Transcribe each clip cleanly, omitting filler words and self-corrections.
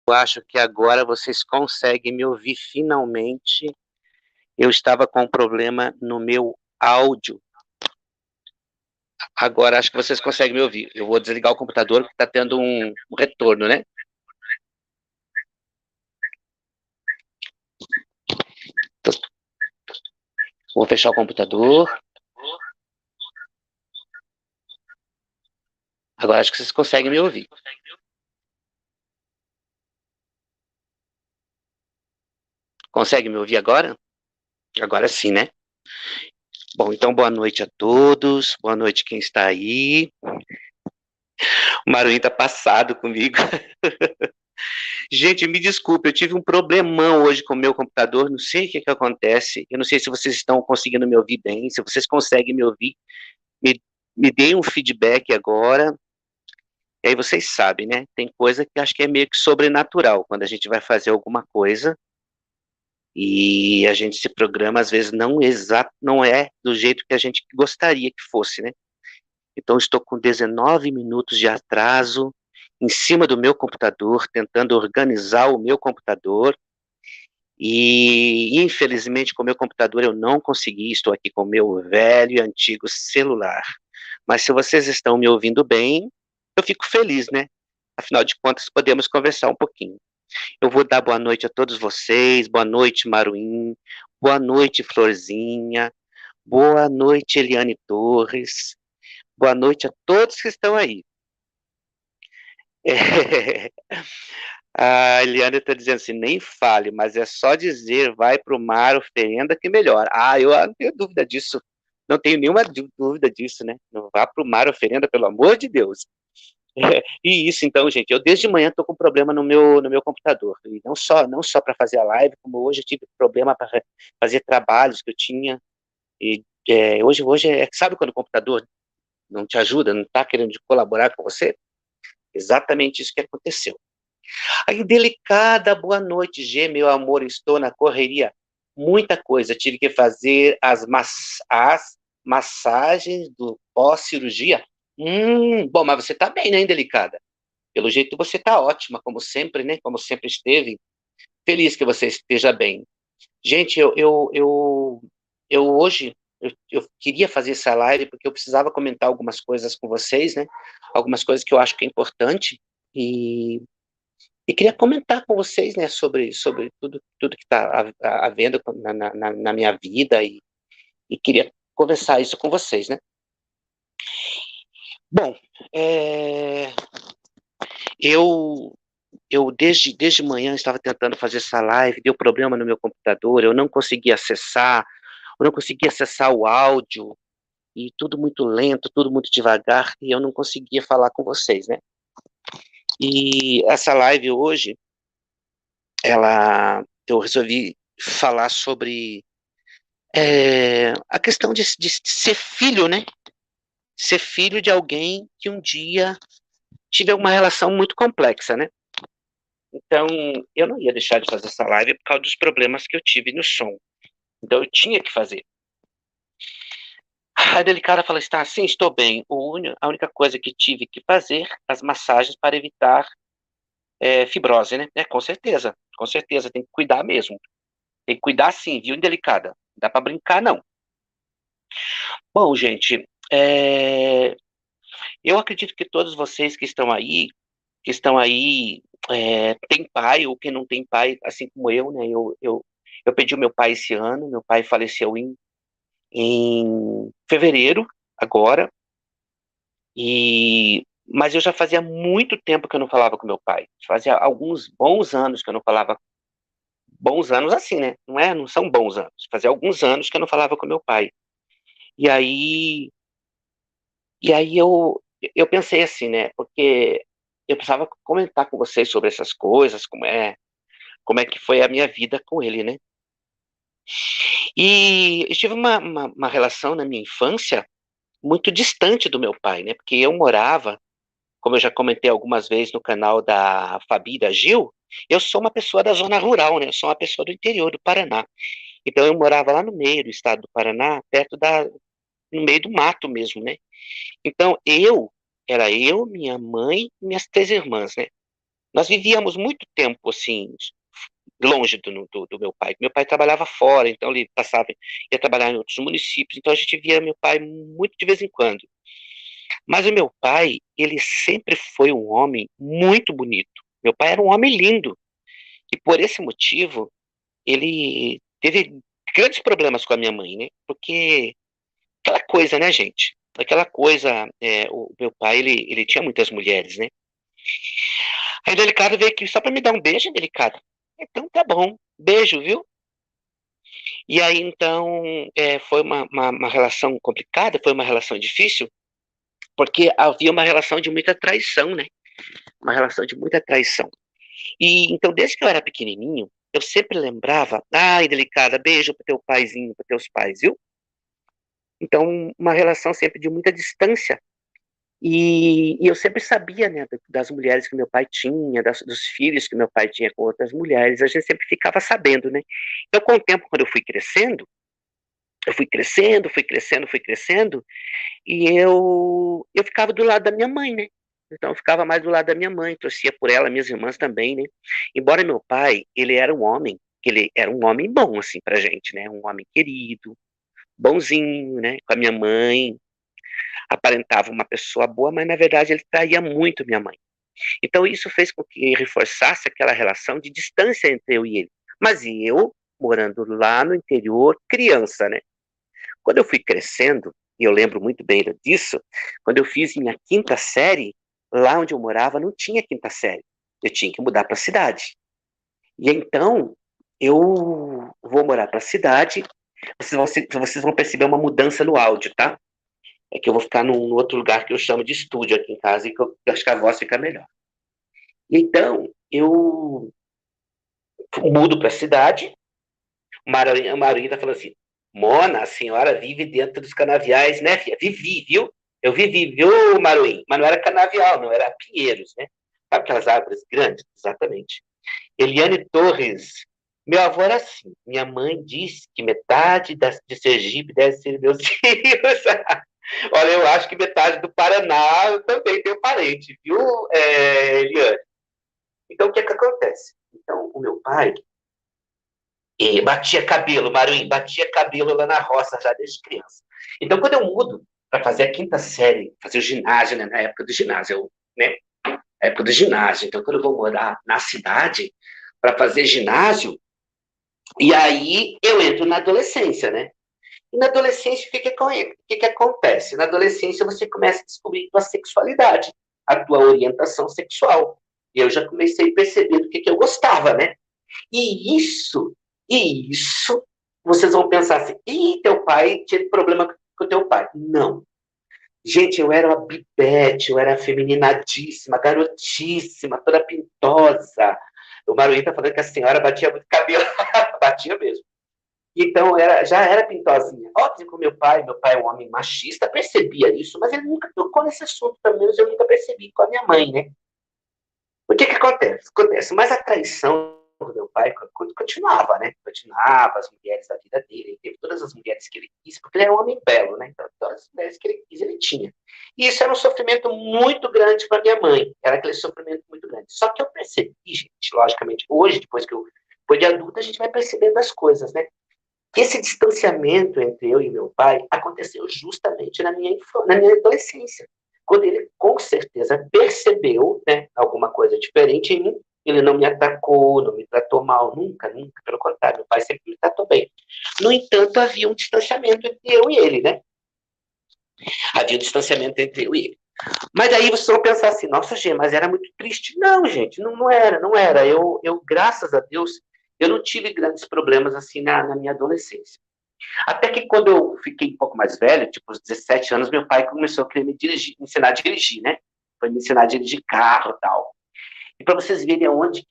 Eu acho que agora vocês conseguem me ouvir finalmente. Eu estava com um problema no meu áudio. Agora acho que vocês conseguem me ouvir. Eu vou desligar o computador porque está tendo um retorno, né? Vou fechar o computador. Agora acho que vocês conseguem me ouvir. Consegue me ouvir agora? Agora sim, né? Bom, então boa noite a todos. Boa noite quem está aí. O Maruim tá passado comigo. Gente, me desculpe, eu tive um problemão hoje com o meu computador, não sei o que que acontece, eu não sei se vocês estão conseguindo me ouvir bem, se vocês conseguem me ouvir, me, me deem um feedback agora, e aí vocês sabem, né, tem coisa que acho que é meio que sobrenatural, quando a gente vai fazer alguma coisa, e a gente se programa, às vezes não é do jeito que a gente gostaria que fosse, né, então estou com 19 minutos de atraso, em cima do meu computador, tentando organizar o meu computador. E, infelizmente, com o meu computador eu não consegui, estou aqui com o meu velho e antigo celular. Mas se vocês estão me ouvindo bem, eu fico feliz, né? Afinal de contas, podemos conversar um pouquinho. Eu vou dar boa noite a todos vocês, boa noite, Maruim, boa noite, Florzinha, boa noite, Eliane Torres, boa noite a todos que estão aí. É... A Eliane está dizendo assim, nem fale, mas é só dizer, vai para o mar, oferenda que melhora. Ah, eu não tenho dúvida disso. Não tenho nenhuma dúvida disso, né? Não vá para o mar, oferenda, pelo amor de Deus. E isso, então, gente, eu desde manhã estou com problema no meu computador. E não só para fazer a live, como hoje eu tive problema para fazer trabalhos que eu tinha. E hoje sabe quando o computador não te ajuda, não está querendo colaborar com você? Exatamente isso que aconteceu. Aí, delicada, boa noite, G, meu amor, estou na correria. Muita coisa, tive que fazer as massagens do pós-cirurgia. Bom, mas você tá bem, né, delicada? Pelo jeito você tá ótima, como sempre, né? Como sempre esteve. Feliz que você esteja bem. Gente, eu hoje eu queria fazer essa live porque eu precisava comentar algumas coisas com vocês, né? Algumas coisas que eu acho que é importante. E queria comentar com vocês, né, sobre tudo que está havendo na minha vida e queria conversar isso com vocês, né? Bom, é, eu, eu desde manhã estava tentando fazer essa live, deu problema no meu computador, eu não conseguia acessar o áudio, e tudo muito lento, tudo muito devagar, e eu não conseguia falar com vocês, né? E essa live hoje, eu resolvi falar sobre a questão de ser filho, né? Ser filho de alguém que um dia tive uma relação muito complexa, né? Então, eu não ia deixar de fazer essa live por causa dos problemas que eu tive no som. Então, eu tinha que fazer. A delicada fala, está assim, estou bem. A única coisa que tive que fazer, as massagens para evitar fibrose, né? Com certeza, tem que cuidar mesmo. Tem que cuidar sim, viu, indelicada? Não dá para brincar, não. Bom, gente, eu acredito que todos vocês que estão aí, têm pai ou que não tem pai, assim como eu, né? Eu perdi o meu pai esse ano, meu pai faleceu em fevereiro, agora, mas eu já fazia muito tempo que eu não falava com meu pai. Fazia alguns bons anos que eu não falava, bons anos assim, né? Não são bons anos. Fazia alguns anos que eu não falava com meu pai. E aí, e aí eu pensei assim, né? Porque eu precisava comentar com vocês sobre essas coisas, como é que foi a minha vida com ele, né? E eu tive uma relação na minha infância muito distante do meu pai, né? Porque eu morava, como eu já comentei algumas vezes no canal da Fabi e da Gil, eu sou uma pessoa da zona rural, né? Eu sou uma pessoa do interior do Paraná. Então eu morava lá no meio do estado do Paraná, no meio do mato mesmo, né? Então era eu, minha mãe e minhas três irmãs, né? Nós vivíamos muito tempo, assim, longe do meu pai. Meu pai trabalhava fora, então ele passava, ia trabalhar em outros municípios, então a gente via meu pai muito de vez em quando. Mas o meu pai, ele sempre foi um homem muito bonito. Meu pai era um homem lindo. E por esse motivo, ele teve grandes problemas com a minha mãe, né? Porque aquela coisa, né, gente? Aquela coisa, o meu pai, ele tinha muitas mulheres, né? Aí Delicado veio aqui só pra me dar um beijo, Delicado. Então tá bom, beijo, viu? E aí então foi uma relação complicada, foi uma relação difícil, porque havia uma relação de muita traição, né? Uma relação de muita traição. E então, desde que eu era pequenininho, eu sempre lembrava, ai, Delicada, beijo pro teu paizinho, pros teus pais, viu? Então, uma relação sempre de muita distância. E eu sempre sabia, né, das mulheres que meu pai tinha, dos filhos que meu pai tinha com outras mulheres, a gente sempre ficava sabendo, né? Então, com o tempo, quando eu fui crescendo, fui crescendo, e eu ficava do lado da minha mãe, né? Então, eu ficava mais do lado da minha mãe, torcia por ela, minhas irmãs também, né? Embora meu pai, ele era um homem bom, assim, pra gente, né? Um homem querido, bonzinho, né? Com a minha mãe, aparentava uma pessoa boa, mas na verdade ele traía muito minha mãe. Então isso fez com que reforçasse aquela relação de distância entre eu e ele. Mas eu, morando lá no interior, criança, né? Quando eu fui crescendo, e eu lembro muito bem disso, quando eu fiz minha quinta série, lá onde eu morava não tinha quinta série. Eu tinha que mudar para a cidade. E então eu vou morar para a cidade. Vocês vão perceber uma mudança no áudio, tá? É que eu vou ficar num outro lugar que eu chamo de estúdio aqui em casa e que eu acho que a voz fica melhor. Então, eu mudo para a cidade, o Marinho tá falando assim, Mona, a senhora vive dentro dos canaviais, né, filha? Vivi, viu? Eu vivi, viu, Maruim? Mas não era canavial, não, era pinheiros, né? Sabe aquelas árvores grandes? Exatamente. Eliane Torres, meu avô era assim, minha mãe disse que metade de Sergipe deve ser meus filhos. Olha, eu acho que metade do Paraná eu também tenho parente, viu, Eliane? Então, o que é que acontece? Então, o meu pai batia cabelo, Maruim, batia cabelo lá na roça já desde criança. Então, quando eu mudo para fazer a quinta série, fazer o ginásio, né, na época do ginásio, né, época do ginásio. Então, quando eu vou morar na cidade para fazer ginásio, e aí eu entro na adolescência, né? E na adolescência, o que acontece? Na adolescência, você começa a descobrir a tua sexualidade, a tua orientação sexual. E eu já comecei percebendo o que eu gostava, né? E isso, e isso, vocês vão pensar assim, ih, teu pai tinha problema com o teu pai. Não. Gente, eu era uma bibete, eu era feminadíssima, garotíssima, toda pintosa. O Maruí tá falando que a senhora batia muito cabelo. Batia mesmo. Então, já era pintosinha. Óbvio que o meu pai é um homem machista, percebia isso, mas ele nunca tocou nesse assunto, pelo menos eu nunca percebi com a minha mãe, né? O que acontece? Acontece, mas a traição do meu pai continuava, né? Continuava, as mulheres da vida dele, ele teve todas as mulheres que ele quis, porque ele era um homem belo, né? Então, todas as mulheres que ele quis, ele tinha. E isso era um sofrimento muito grande para minha mãe, era aquele sofrimento muito grande. Só que eu percebi, gente, logicamente, hoje, depois de adulta, a gente vai percebendo as coisas, né? Que esse distanciamento entre eu e meu pai aconteceu justamente na minha adolescência, quando ele com certeza percebeu, né, alguma coisa diferente em mim. Ele não me atacou, não me tratou mal, nunca, nunca, pelo contrário, meu pai sempre me tratou bem. No entanto, havia um distanciamento entre eu e ele, né? Havia um distanciamento entre eu e ele. Mas aí vocês vão pensar assim, nossa, Gê, mas era muito triste. Não, gente, não era, não era. Graças a Deus, eu não tive grandes problemas assim na minha adolescência. Até que quando eu fiquei um pouco mais velho, tipo os 17 anos, meu pai começou a querer me ensinar a dirigir, né? Foi me ensinar a dirigir carro e tal. E para vocês verem aonde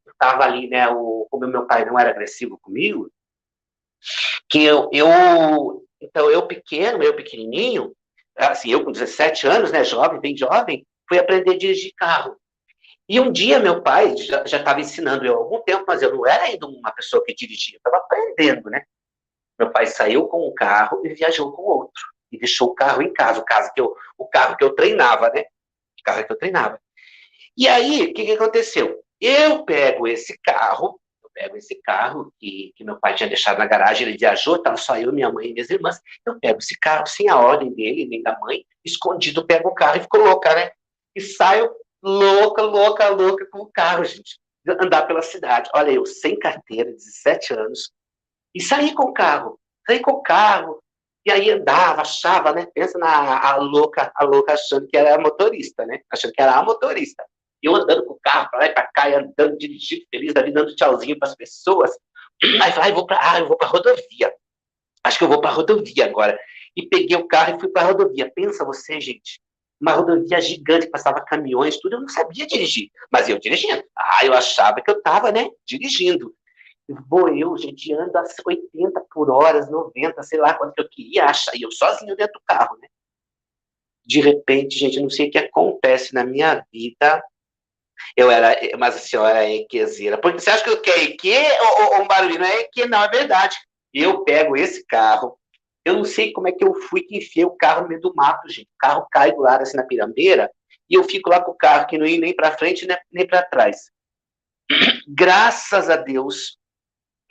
estava ali, né? Como meu pai não era agressivo comigo, que então eu pequenininho, assim, eu com 17 anos, né? Jovem, bem jovem, fui aprender a dirigir carro. E um dia meu pai já estava ensinando eu há algum tempo, mas eu não era ainda uma pessoa que dirigia, eu estava aprendendo, né? Meu pai saiu com um carro e viajou com outro. E deixou o carro em casa, o carro que eu treinava, né? O carro que eu treinava. E aí, o que aconteceu? Eu pego esse carro que meu pai tinha deixado na garagem, ele viajou, estava só eu, minha mãe e minhas irmãs. Eu pego esse carro sem a ordem dele, nem da mãe, escondido, pego o carro e fico louca, né? E saio louca, louca, louca com o carro, gente. Andar pela cidade. Olha, eu sem carteira, 17 anos, e saí com o carro. Saí com o carro. E aí andava, achava, né? Pensa a louca achando que era a motorista, né? Achando que era a motorista. E eu andando com o carro para lá e para cá, e andando, dirigindo, feliz da vida, dando tchauzinho para as pessoas. Aí falei, eu vou para a rodovia. Acho que eu vou para a rodovia agora. E peguei o carro e fui para a rodovia. Pensa você, gente. Uma rodovia gigante, passava caminhões, tudo. Eu não sabia dirigir, mas eu dirigindo. Eu achava que eu estava, né, dirigindo. Vou eu, gente, ando a 80 por hora, 90, sei lá quanto eu queria achar. E eu sozinho dentro do carro, né? De repente, gente, eu não sei o que acontece na minha vida. Mas a senhora é equezeira. Porque você acha que eu quero EQ ou um barulho? Não é EQ, não, é verdade. Eu pego esse carro, eu não sei como é que eu fui que enfiei o carro no meio do mato, gente. O carro cai do lado assim na pirambeira e eu fico lá com o carro que não ia nem para frente nem para trás. Graças a Deus,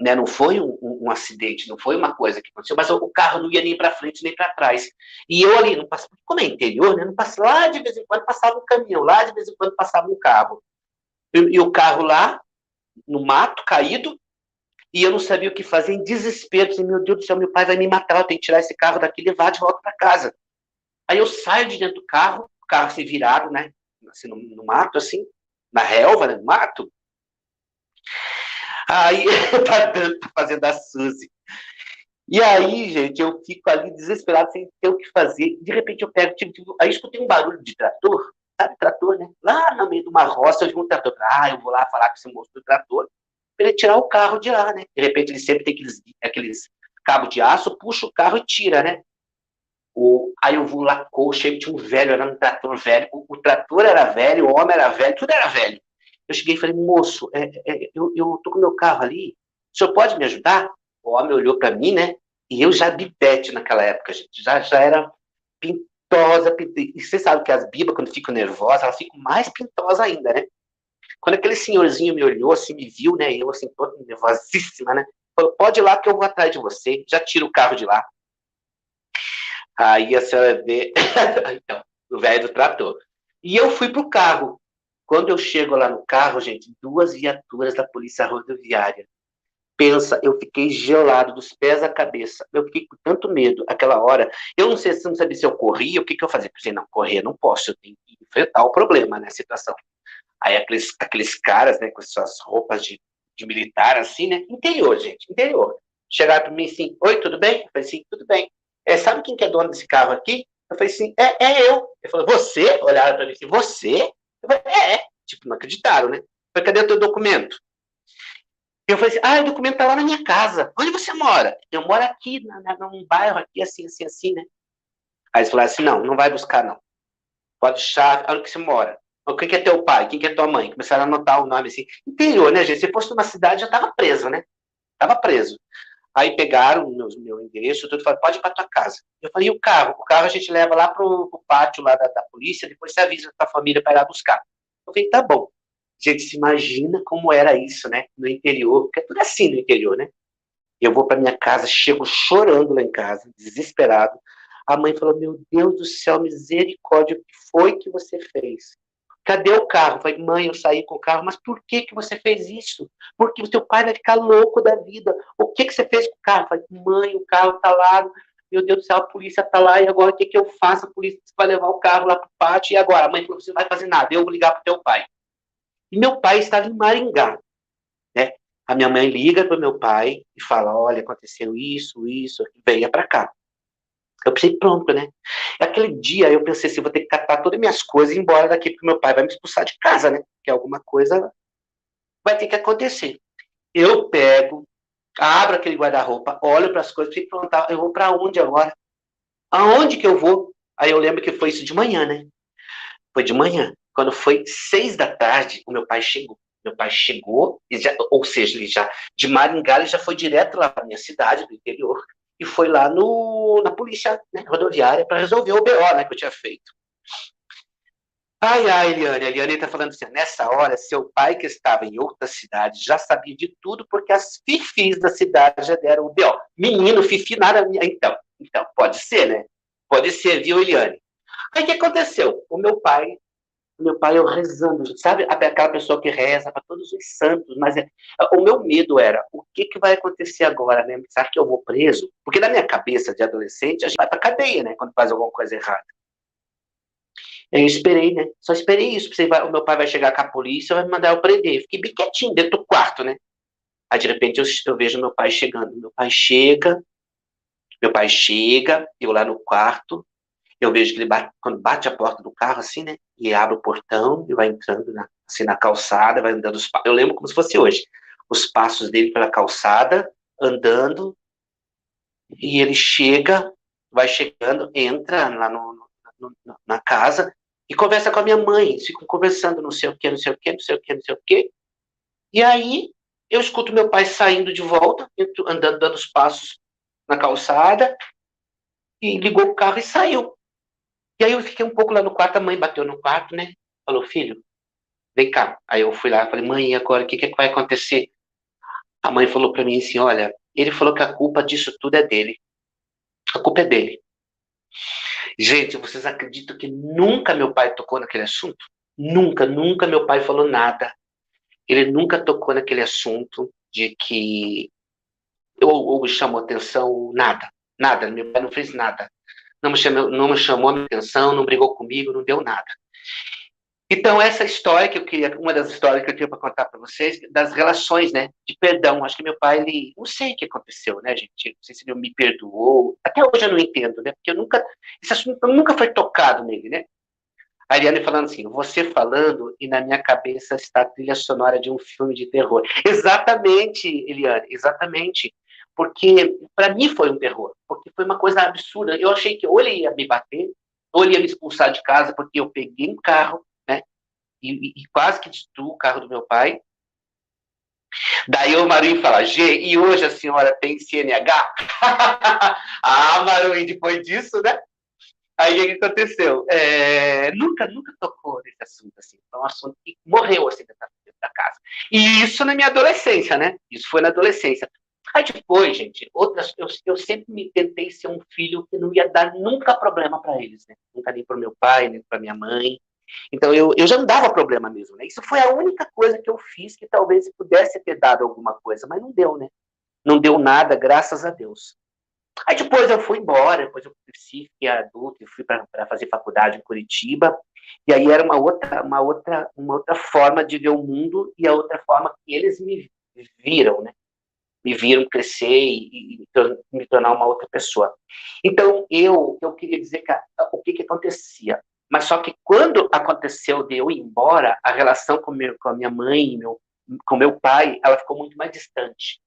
né, não foi um acidente, não foi uma coisa que aconteceu, mas o carro não ia nem para frente nem para trás. E eu ali, não passava, como é interior, né, não passava, lá de vez em quando passava um caminhão, lá de vez em quando passava um carro. E o carro lá, no mato, caído, e eu não sabia o que fazer, em desespero. Disse, meu Deus do céu, meu pai vai me matar, eu tenho que tirar esse carro daqui e levar de volta para casa. Aí eu saio de dentro do carro, o carro assim virado, né, assim, no mato, assim, na relva, né, no mato. Aí tá fazendo a Suzy. E aí, gente, eu fico ali desesperado, sem ter o que fazer. De repente eu pego, aí escutei um barulho de trator, sabe, trator, né? Lá no meio de uma roça, eu vi um trator. Eu vou lá falar com esse moço do trator, para ele tirar o carro de lá, né? De repente ele sempre tem aqueles cabos de aço, puxa o carro e tira, né? Aí eu vou lá, chego, tinha um velho, era um trator velho. O trator era velho, o homem era velho, tudo era velho. Eu cheguei e falei, moço, eu tô com meu carro ali, o senhor pode me ajudar? O homem olhou para mim, né? E eu já bibete naquela época, gente. Já era pintosa. E você sabe que as bibas, quando ficam nervosas, elas ficam mais pintosas ainda, né? Quando aquele senhorzinho me olhou, assim, me viu, né? Eu, assim, toda nervosíssima, né? Falou, pode ir lá que eu vou atrás de você. Já tira o carro de lá. Aí a senhora vê então, o velho do trator. E eu fui pro carro. Quando eu chego lá no carro, gente, 2 viaturas da polícia rodoviária. Pensa, eu fiquei gelado dos pés à cabeça. Eu fiquei com tanto medo aquela hora. Eu não sei se não sabia se eu corria, o que eu fazia. Eu pensei, não, correr não posso, eu tenho que enfrentar o problema, né, a situação. Aí aqueles caras, né, com suas roupas de militar, assim, né, interior, gente, interior. Chegaram para mim assim, oi, tudo bem? Eu falei assim, tudo bem. Sabe quem que é dono desse carro aqui? Eu falei assim, eu. Ele falou, você? Olharam para mim assim, você? Eu falei, tipo, não acreditaram, né? Eu falei, cadê o teu documento? Eu falei assim, o documento tá lá na minha casa. Onde você mora? Eu moro aqui, num bairro aqui, assim, assim, assim, né? Aí eles falaram assim, não vai buscar, não. Pode deixar, onde que você mora? Quem que é teu pai? Quem que é tua mãe? Começaram a anotar o nome, assim. Interior, né, gente? Se fosse numa cidade, já tava preso, né? Tava preso. Aí pegaram o meu endereço, tudo, falaram, pode ir para tua casa. Eu falei, e o carro? O carro a gente leva lá pro pátio lá da polícia, depois você avisa a tua família para ir lá buscar. Eu falei, tá bom. Gente, se imagina como era isso, né? No interior, porque é tudo assim no interior, né? Eu vou para minha casa, chego chorando lá em casa, desesperado. A mãe falou, meu Deus do céu, misericórdia, o que foi que você fez? Cadê o carro? Eu falei, mãe, eu saí com o carro, mas por que você fez isso? Porque o seu pai vai ficar louco da vida. O que você fez com o carro? Eu falei, mãe, o carro está lá, meu Deus do céu, a polícia está lá, e agora o que eu faço? A polícia vai levar o carro lá para o pátio, e agora? A mãe falou, você não vai fazer nada, eu vou ligar para o teu pai. E meu pai estava em Maringá, né? A minha mãe liga para o meu pai e fala, olha, aconteceu isso, venha para cá. Eu pensei, pronto, né? Aquele dia eu pensei assim, vou ter que catar todas as minhas coisas e ir embora daqui, porque meu pai vai me expulsar de casa, né? Que alguma coisa vai ter que acontecer. Eu pego, abro aquele guarda-roupa, olho para as coisas e pronto, eu vou para onde agora? Aonde que eu vou? Aí eu lembro que foi isso de manhã, né? Foi de manhã. Quando foi 6 da tarde, o meu pai chegou. Meu pai chegou, ou seja, ele já de Maringá, ele já foi direto lá para minha cidade, do interior, e foi lá na polícia, né, rodoviária para resolver o BO, né, que eu tinha feito. Ai, ai, Eliane, a Eliane está falando assim, nessa hora, seu pai que estava em outra cidade já sabia de tudo, porque as fifis da cidade já deram o B.O. Menino, fifi, nada, então, pode ser, né? Pode ser, viu, Eliane? Aí o que aconteceu? O meu pai, eu rezando, sabe? Aquela pessoa que reza para todos os santos, mas o meu medo era, o que que vai acontecer agora, né? Será que eu vou preso? Porque na minha cabeça de adolescente, a gente vai pra cadeia, né? Quando faz alguma coisa errada. Eu esperei, né? Só esperei isso. O meu pai vai chegar com a polícia e vai me mandar eu prender. Fiquei bem quietinho dentro do quarto, né? Aí de repente eu vejo meu pai chegando. Meu pai chega, eu lá no quarto, eu vejo que ele bate, quando bate a porta do carro, assim, né? E abre o portão e vai entrando assim, na calçada, vai andando os passos. Eu lembro como se fosse hoje. Os passos dele pela calçada, andando, e ele chega, vai chegando, entra lá na casa e conversa com a minha mãe. Eles ficam conversando, não sei o que, não sei o que, não sei o que, não sei o que. E aí eu escuto meu pai saindo de volta, andando, dando os passos na calçada, e ligou o carro e saiu. E aí eu fiquei um pouco lá no quarto, a mãe bateu no quarto, né? Falou, filho, vem cá. Aí eu fui lá e falei, mãe, e agora o que, que vai acontecer? A mãe falou para mim assim, olha, ele falou que a culpa disso tudo é dele. A culpa é dele. Gente, vocês acreditam que nunca meu pai tocou naquele assunto? Nunca, nunca meu pai falou nada. Ele nunca tocou naquele assunto de que ou me chamou atenção, nada. Nada, meu pai não fez nada. Não me chamou a atenção, não brigou comigo, não deu nada. Então, essa história que eu queria, uma das histórias que eu tinha para contar para vocês, das relações, né, de perdão. Acho que meu pai, ele, não sei o que aconteceu, né, gente? Não sei se ele me perdoou. Até hoje eu não entendo, né? Porque esse assunto nunca foi tocado nele, né? A Ariane falando assim, você falando e na minha cabeça está a trilha sonora de um filme de terror. Exatamente, Eliane, exatamente. Porque para mim foi um terror, porque foi uma coisa absurda. Eu achei que ou ele ia me bater, ou ele ia me expulsar de casa, porque eu peguei um carro, né? E quase que destruo o carro do meu pai. Daí o Marinho fala, G, e hoje a senhora tem CNH? Ah, Marinho, depois disso, né? Aí o que aconteceu? Nunca tocou nesse assunto, assim. Foi um assunto que morreu, assim, dentro da casa. E isso na minha adolescência, né? Isso foi na adolescência. Aí depois, gente, eu sempre me tentei ser um filho que não ia dar nunca problema para eles, né? Nunca nem para meu pai, nem para minha mãe. Então eu já não dava problema mesmo, né? Isso foi a única coisa que eu fiz que talvez pudesse ter dado alguma coisa, mas não deu, né? Não deu nada, graças a Deus. Aí depois eu fui embora, depois eu cresci, fiquei adulto e fui para fazer faculdade em Curitiba. E aí era uma outra forma de ver o mundo e a outra forma que eles me viram, né? Me viram crescer e me tornar uma outra pessoa. Então eu queria dizer que o que acontecia. Mas só que quando aconteceu de eu ir embora, a relação com a minha mãe, com meu pai, ela ficou muito mais distante.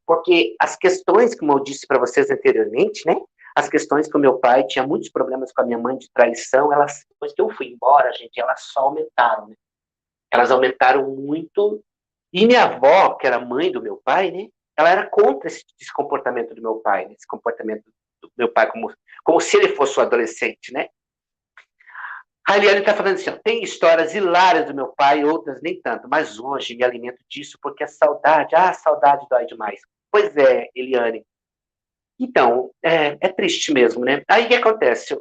Porque as questões, como eu disse para vocês anteriormente, né? As questões com meu pai, tinha muitos problemas com a minha mãe de traição, elas, depois que eu fui embora, gente, elas só aumentaram, né? Elas aumentaram muito. E minha avó, que era mãe do meu pai, né? Ela era contra esse comportamento do meu pai, né? Esse comportamento do meu pai, como se ele fosse um adolescente, né? A Eliane está falando assim, ó, tem histórias hilárias do meu pai, outras nem tanto, mas hoje me alimento disso porque a saudade dói demais. Pois é, Eliane. Então, é triste mesmo, né? Aí o que acontece?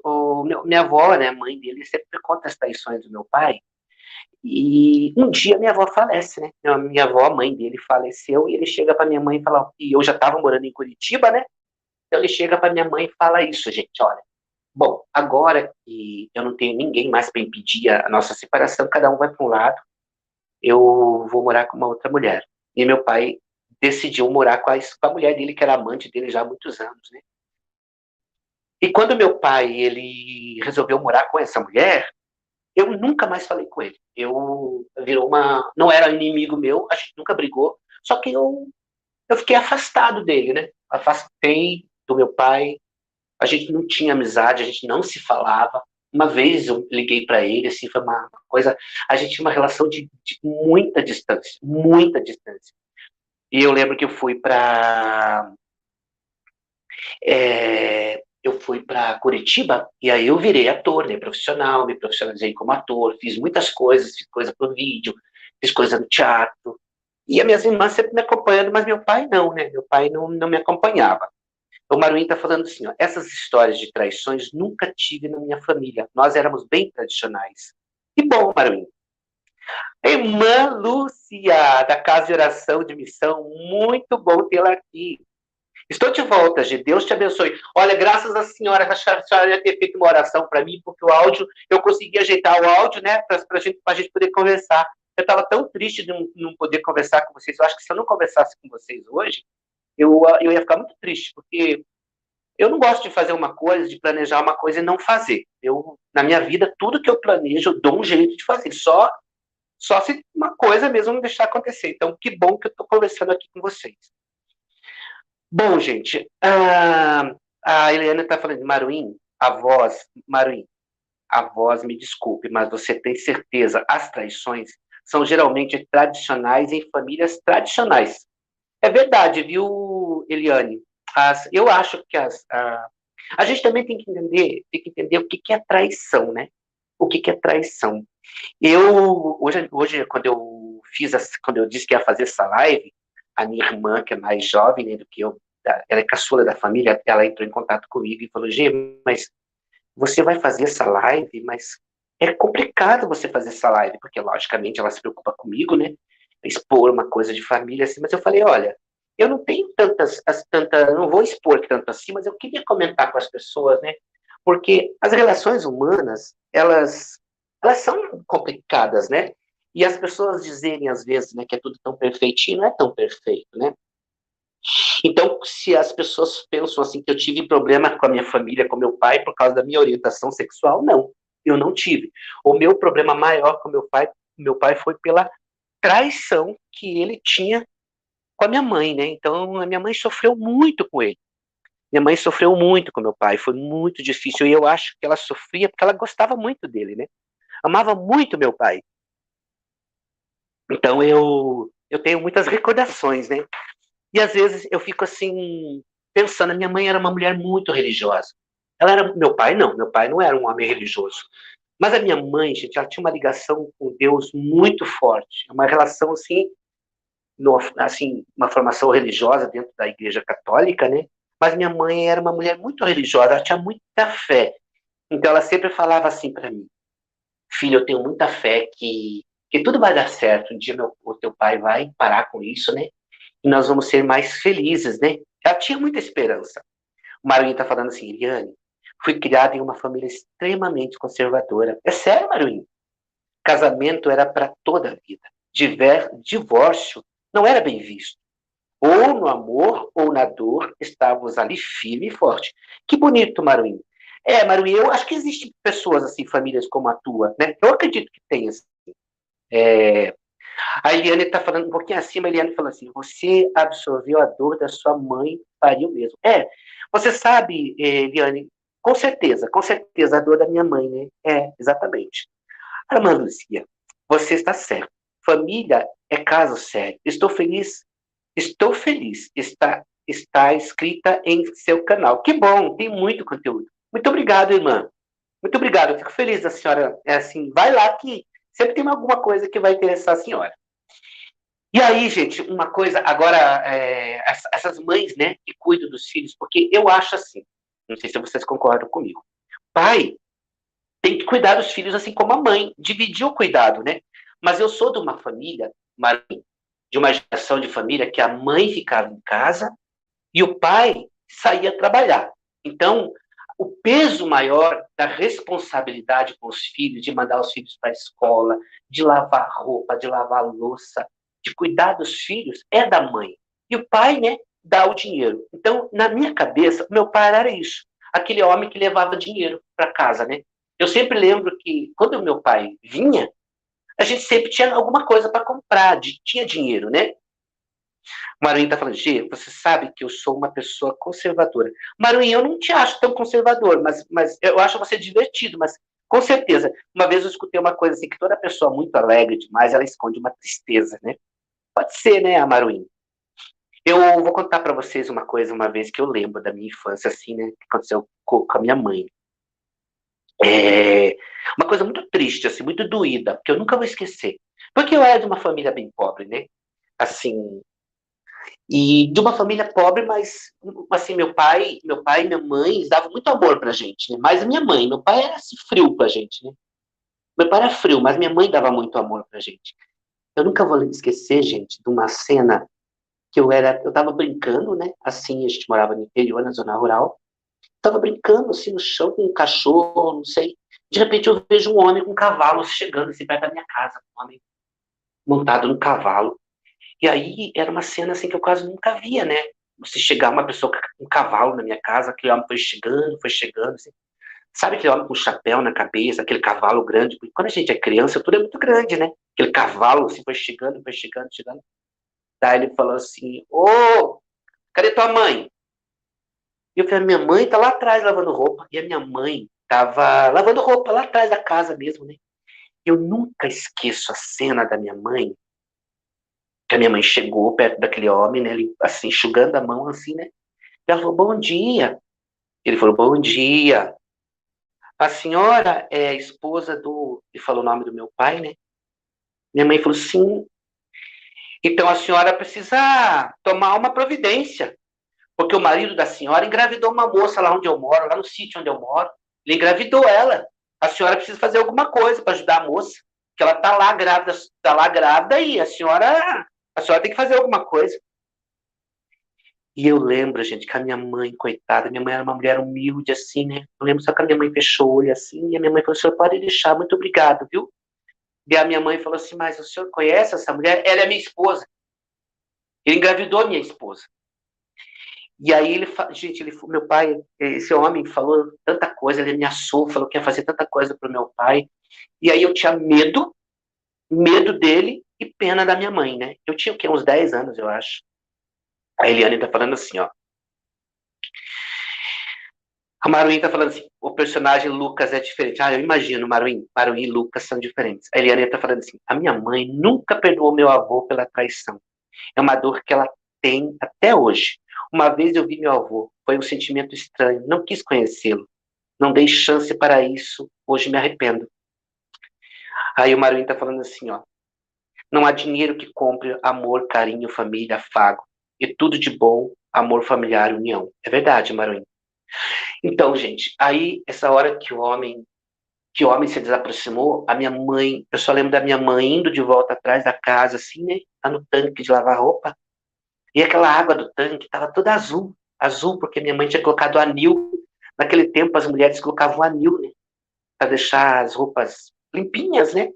Minha avó, né, mãe dele, sempre conta as traições do meu pai, e um dia minha avó falece, né? Minha avó, mãe dele, faleceu, e ele chega para minha mãe e fala, e eu já estava morando em Curitiba, né? Então ele chega para minha mãe e fala isso, gente, olha, bom, agora que eu não tenho ninguém mais para impedir a nossa separação, cada um vai para um lado, eu vou morar com uma outra mulher. E meu pai decidiu morar com a mulher dele, que era amante dele já há muitos anos, né? E quando meu pai ele resolveu morar com essa mulher, eu nunca mais falei com ele. Eu virou não era inimigo meu, a gente nunca brigou, só que eu fiquei afastado dele, né? Afastei do meu pai. A gente não tinha amizade, a gente não se falava. Uma vez eu liguei para ele, assim, foi uma coisa. A gente tinha uma relação de muita distância, muita distância. E eu lembro que eu fui para Curitiba, e aí eu virei ator, né, profissional, me profissionalizei como ator, fiz muitas coisas, fiz coisa pro vídeo, fiz coisa no teatro, e as minhas irmãs sempre me acompanhando, mas meu pai não, né, meu pai não me acompanhava. O Maruim está falando assim, ó, essas histórias de traições nunca tive na minha família, nós éramos bem tradicionais. Que bom, Maruim. Irmã Lúcia, da Casa de Oração de Missão, muito bom tê-la aqui. Estou de volta, G. Deus te abençoe. Olha, graças à senhora, a senhora ia ter feito uma oração para mim, porque o áudio, eu consegui ajeitar o áudio, né, para a gente poder conversar. Eu estava tão triste de não poder conversar com vocês. Eu acho que se eu não conversasse com vocês hoje, eu ia ficar muito triste, porque eu não gosto de fazer uma coisa, de planejar uma coisa e não fazer. Na minha vida, tudo que eu planejo, eu dou um jeito de fazer. Só se uma coisa mesmo não deixar acontecer. Então, que bom que eu estou conversando aqui com vocês. Bom, gente, a Eliana está falando de Maruim, Maruim, a voz, me desculpe, mas você tem certeza, as traições são geralmente tradicionais em famílias tradicionais. É verdade, viu, Eliane? Eu acho que a gente também tem que entender o que é traição, né? O que é traição? Hoje quando eu disse que ia fazer essa live, a minha irmã, que é mais jovem, né, do que eu, ela é caçula da família, ela entrou em contato comigo e falou, Gê, mas você vai fazer essa live, mas é complicado você fazer essa live, porque logicamente ela se preocupa comigo, né, expor uma coisa de família assim, mas eu falei, olha, eu não tenho não vou expor tanto assim, mas eu queria comentar com as pessoas, né, porque as relações humanas, elas são complicadas, né, e as pessoas dizerem, às vezes, né, que é tudo tão perfeitinho, não é tão perfeito, né? Então, se as pessoas pensam assim que eu tive problema com a minha família, com meu pai, por causa da minha orientação sexual, não, eu não tive. O meu problema maior com meu pai foi pela traição que ele tinha com a minha mãe, né? Então, a minha mãe sofreu muito com ele. Minha mãe sofreu muito com meu pai, foi muito difícil. E eu acho que ela sofria porque ela gostava muito dele, né? Amava muito meu pai. Então, eu tenho muitas recordações, né? E às vezes eu fico assim, pensando, a minha mãe era uma mulher muito religiosa. Meu pai não era um homem religioso. Mas a minha mãe, gente, ela tinha uma ligação com Deus muito forte, uma relação assim, assim, uma formação religiosa dentro da Igreja Católica, né? Mas minha mãe era uma mulher muito religiosa, ela tinha muita fé. Então ela sempre falava assim para mim: filho, eu tenho muita fé que tudo vai dar certo. Um dia o teu pai vai parar com isso, né? E nós vamos ser mais felizes, né? Ela tinha muita esperança. O Maruim está falando assim, Eliane, fui criada em uma família extremamente conservadora. É sério, Maruim? Casamento era para toda a vida. Divórcio não era bem visto. Ou no amor ou na dor, estávamos ali firme e forte. Que bonito, Maruim. Maruim, eu acho que existem pessoas assim, famílias como a tua, né? Eu acredito que tenha. A Eliane está falando um pouquinho acima, a Eliane falou assim, você absorveu a dor da sua mãe, faria o mesmo. Você sabe, Eliane, com certeza, a dor da minha mãe, né? Exatamente. Irmã Lucia, você está certo. Família é caso sério. Estou feliz, está escrita em seu canal. Que bom, tem muito conteúdo. Muito obrigado, irmã. Muito obrigado, eu fico feliz da senhora, assim, vai lá que sempre tem alguma coisa que vai interessar a senhora. E aí, gente, uma coisa, agora, essas mães, né, que cuidam dos filhos, porque eu acho assim, não sei se vocês concordam comigo, pai tem que cuidar dos filhos assim como a mãe, dividir o cuidado, né? Mas eu sou de uma família, de uma geração de família que a mãe ficava em casa e o pai saía trabalhar. Então, o peso maior da responsabilidade com os filhos, de mandar os filhos para a escola, de lavar roupa, de lavar louça, de cuidar dos filhos, é da mãe. E o pai, né, dá o dinheiro. Então, na minha cabeça, meu pai era isso, aquele homem que levava dinheiro para casa, né? Eu sempre lembro que quando o meu pai vinha, a gente sempre tinha alguma coisa para comprar, tinha dinheiro, né? Maruim está falando, Gê, você sabe que eu sou uma pessoa conservadora. Maruim, eu não te acho tão conservador, mas eu acho você divertido, mas com certeza. Uma vez eu escutei uma coisa assim, que toda pessoa muito alegre demais, ela esconde uma tristeza, né? Pode ser, né, Maruim? Eu vou contar para vocês uma coisa, uma vez que eu lembro da minha infância, assim, né? Que aconteceu com a minha mãe. É uma coisa muito triste, assim, muito doída, porque eu nunca vou esquecer. Porque eu era de uma família bem pobre, né? Assim, e de uma família pobre, mas assim, meu pai e minha mãe davam muito amor pra gente, né? Mas a minha mãe, meu pai era assim, frio pra gente, né? Meu pai era frio, mas minha mãe dava muito amor pra gente. Eu nunca vou esquecer, gente, de uma cena que eu tava brincando, né? Assim, a gente morava no interior, na zona rural. Tava brincando assim no chão com um cachorro, não sei. De repente eu vejo um homem com um cavalo chegando assim perto da minha casa, um homem montado no cavalo. E aí era uma cena assim que eu quase nunca via, né? Se chegar uma pessoa com um cavalo na minha casa, aquele homem foi chegando, assim. Sabe aquele homem com um chapéu na cabeça, aquele cavalo grande? Porque quando a gente é criança, tudo é muito grande, né? Aquele cavalo assim foi chegando, chegando. Daí ele falou assim: Ô, cadê tua mãe? E eu falei: minha mãe tá lá atrás lavando roupa. E a minha mãe tava lavando roupa lá atrás da casa mesmo, né? Eu nunca esqueço a cena da minha mãe, que a minha mãe chegou perto daquele homem, né? Ele, assim, enxugando a mão, assim, né? E ela falou: bom dia. Ele falou: bom dia. A senhora é a esposa do. Ele falou o nome do meu pai, né? Minha mãe falou: sim. Então a senhora precisa tomar uma providência. Porque o marido da senhora engravidou uma moça lá onde eu moro, lá no sítio onde eu moro. Ele engravidou ela. A senhora precisa fazer alguma coisa para ajudar a moça. Que ela tá lá grávida e a senhora tem que fazer alguma coisa. E eu lembro, gente, que a minha mãe, coitada, minha mãe era uma mulher humilde, assim, né? Eu lembro só que a minha mãe fechou o olho assim, e a minha mãe falou: o senhor pode deixar, muito obrigado, viu? E a minha mãe falou assim: mas o senhor conhece essa mulher? Ela é minha esposa. Ele engravidou minha esposa. E aí gente, meu pai, esse homem falou tanta coisa, ele ameaçou, falou que ia fazer tanta coisa pro meu pai. E aí eu tinha medo dele e pena da minha mãe, né? Eu tinha o quê? Uns 10 anos, eu acho. A Eliane tá falando assim, ó. A Maruim tá falando assim, o personagem Lucas é diferente. Ah, eu imagino, Maruim e Lucas são diferentes. A Eliane tá falando assim, a minha mãe nunca perdoou meu avô pela traição. É uma dor que ela tem até hoje. Uma vez eu vi meu avô, foi um sentimento estranho, não quis conhecê-lo. Não dei chance para isso, hoje me arrependo. Aí o Maruim tá falando assim, ó. Não há dinheiro que compre amor, carinho, família, afago. E tudo de bom, amor familiar, união. É verdade, Maruim. Então, gente, aí essa hora que o homem se desaproximou, a minha mãe, eu só lembro da minha mãe indo de volta atrás da casa, assim, né? Lá no tanque de lavar roupa. E aquela água do tanque estava toda azul. Azul, porque minha mãe tinha colocado anil. Naquele tempo, as mulheres colocavam anil, né? Para deixar as roupas limpinhas, né?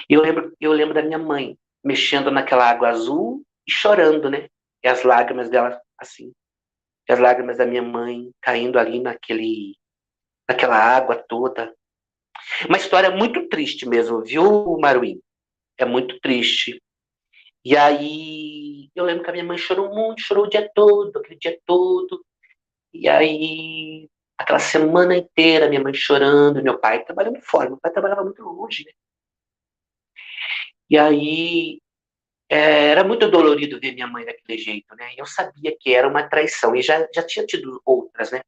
E eu lembro da minha mãe mexendo naquela água azul e chorando, né? E as lágrimas dela, assim, e as lágrimas da minha mãe caindo ali naquela água toda. Uma história muito triste mesmo, viu, Maruim? É muito triste. E aí, eu lembro que a minha mãe chorou muito, chorou o dia todo, aquele dia todo. E aí, aquela semana inteira, minha mãe chorando, meu pai trabalhando fora, meu pai trabalhava muito longe, né? E aí, era muito dolorido ver minha mãe daquele jeito, né? E eu sabia que era uma traição, e já tinha tido outras, né?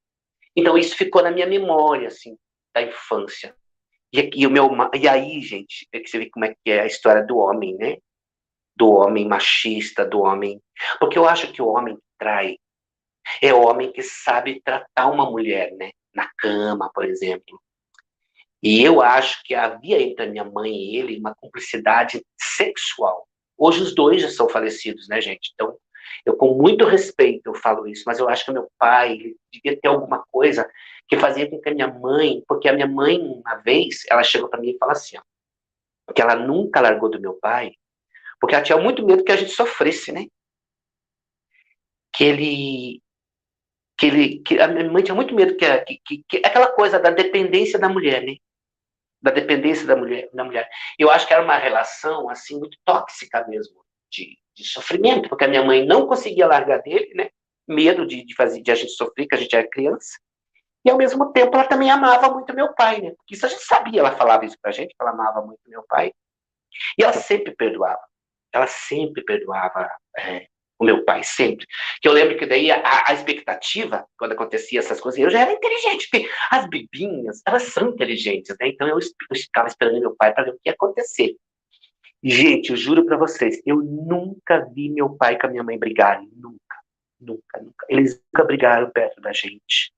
Então isso ficou na minha memória, assim, da infância. E aí, gente, é que você vê como é que é a história do homem, né? Do homem machista, do homem. Porque eu acho que o homem que trai é o homem que sabe tratar uma mulher, né? Na cama, por exemplo. E eu acho que havia entre a minha mãe e ele uma cumplicidade sexual. Hoje os dois já são falecidos, né, gente? Então, eu com muito respeito eu falo isso, mas eu acho que meu pai ele devia ter alguma coisa que fazia com que a minha mãe, porque a minha mãe uma vez, ela chegou para mim e falou assim, ó, que ela nunca largou do meu pai, porque ela tinha muito medo que a gente sofresse, né? Que ele que a minha mãe tinha muito medo que aquela coisa da dependência da mulher, né? Da dependência da mulher. Eu acho que era uma relação assim muito tóxica mesmo, de sofrimento, porque a minha mãe não conseguia largar dele, né? Medo de a gente sofrer, que a gente era criança. E ao mesmo tempo ela também amava muito meu pai, né? Porque isso a gente sabia, ela falava isso pra gente, que ela amava muito meu pai. E ela sempre perdoava. Ela sempre perdoava. o meu pai, sempre. Que eu lembro que daí a expectativa, quando acontecia essas coisas, eu já era inteligente, porque as bebinhas, elas são inteligentes, né? Então eu ficava esperando meu pai para ver o que ia acontecer. Gente, eu juro para vocês, eu nunca vi meu pai com a minha mãe brigarem. Nunca, nunca, nunca. Eles nunca brigaram perto da gente.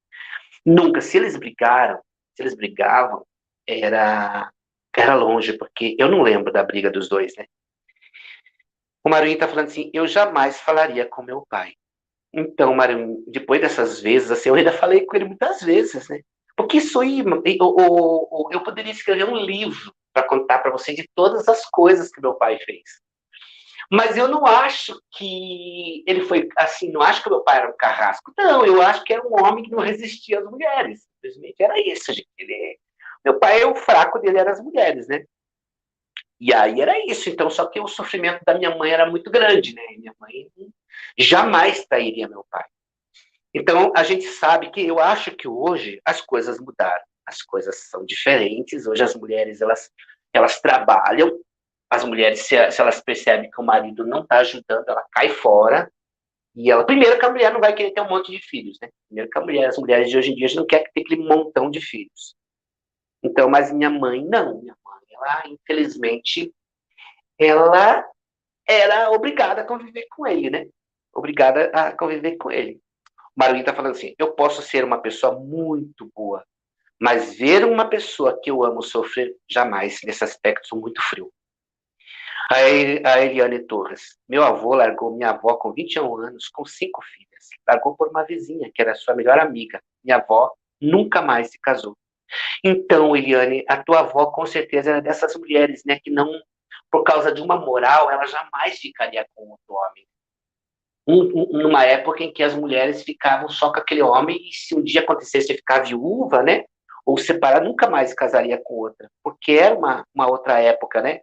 Nunca. Se eles brigavam, era, era longe, porque eu não lembro da briga dos dois, né? O Marinho tá falando assim, eu jamais falaria com meu pai. Então, Marinho, depois dessas vezes, assim, eu ainda falei com ele muitas vezes, né? Porque isso aí, eu poderia escrever um livro para contar para você de todas as coisas que meu pai fez. Mas eu não acho que ele foi assim, não acho que meu pai era um carrasco. Não, eu acho que era um homem que não resistia às mulheres. Simplesmente era isso, gente. Meu pai, o fraco dele era as mulheres, né? E aí era isso. Então, só que o sofrimento da minha mãe era muito grande, né? Minha mãe jamais trairia meu pai. Então, a gente sabe que eu acho que hoje as coisas mudaram. As coisas são diferentes. Hoje as mulheres, elas trabalham. As mulheres, se elas percebem que o marido não está ajudando, ela cai fora. E ela, primeiro que a mulher não vai querer ter um monte de filhos, né? Primeiro que as mulheres de hoje em dia não querem ter aquele montão de filhos. Então, mas minha mãe, não. Minha mãe, ela, infelizmente, ela era obrigada a conviver com ele, né? Obrigada a conviver com ele. O Maruinho tá falando assim, eu posso ser uma pessoa muito boa, mas ver uma pessoa que eu amo sofrer, jamais. Nesse aspecto, sou muito frio. A Eliane Torres. Meu avô largou minha avó com 21 anos, com 5 filhas. Largou por uma vizinha, que era sua melhor amiga. Minha avó nunca mais se casou. Então, Eliane, a tua avó com certeza era dessas mulheres, né, que não, por causa de uma moral, ela jamais ficaria com outro homem. Numa época em que as mulheres ficavam só com aquele homem e se um dia acontecesse de ficar viúva, né, ou separar, nunca mais casaria com outra, porque era uma outra época, né?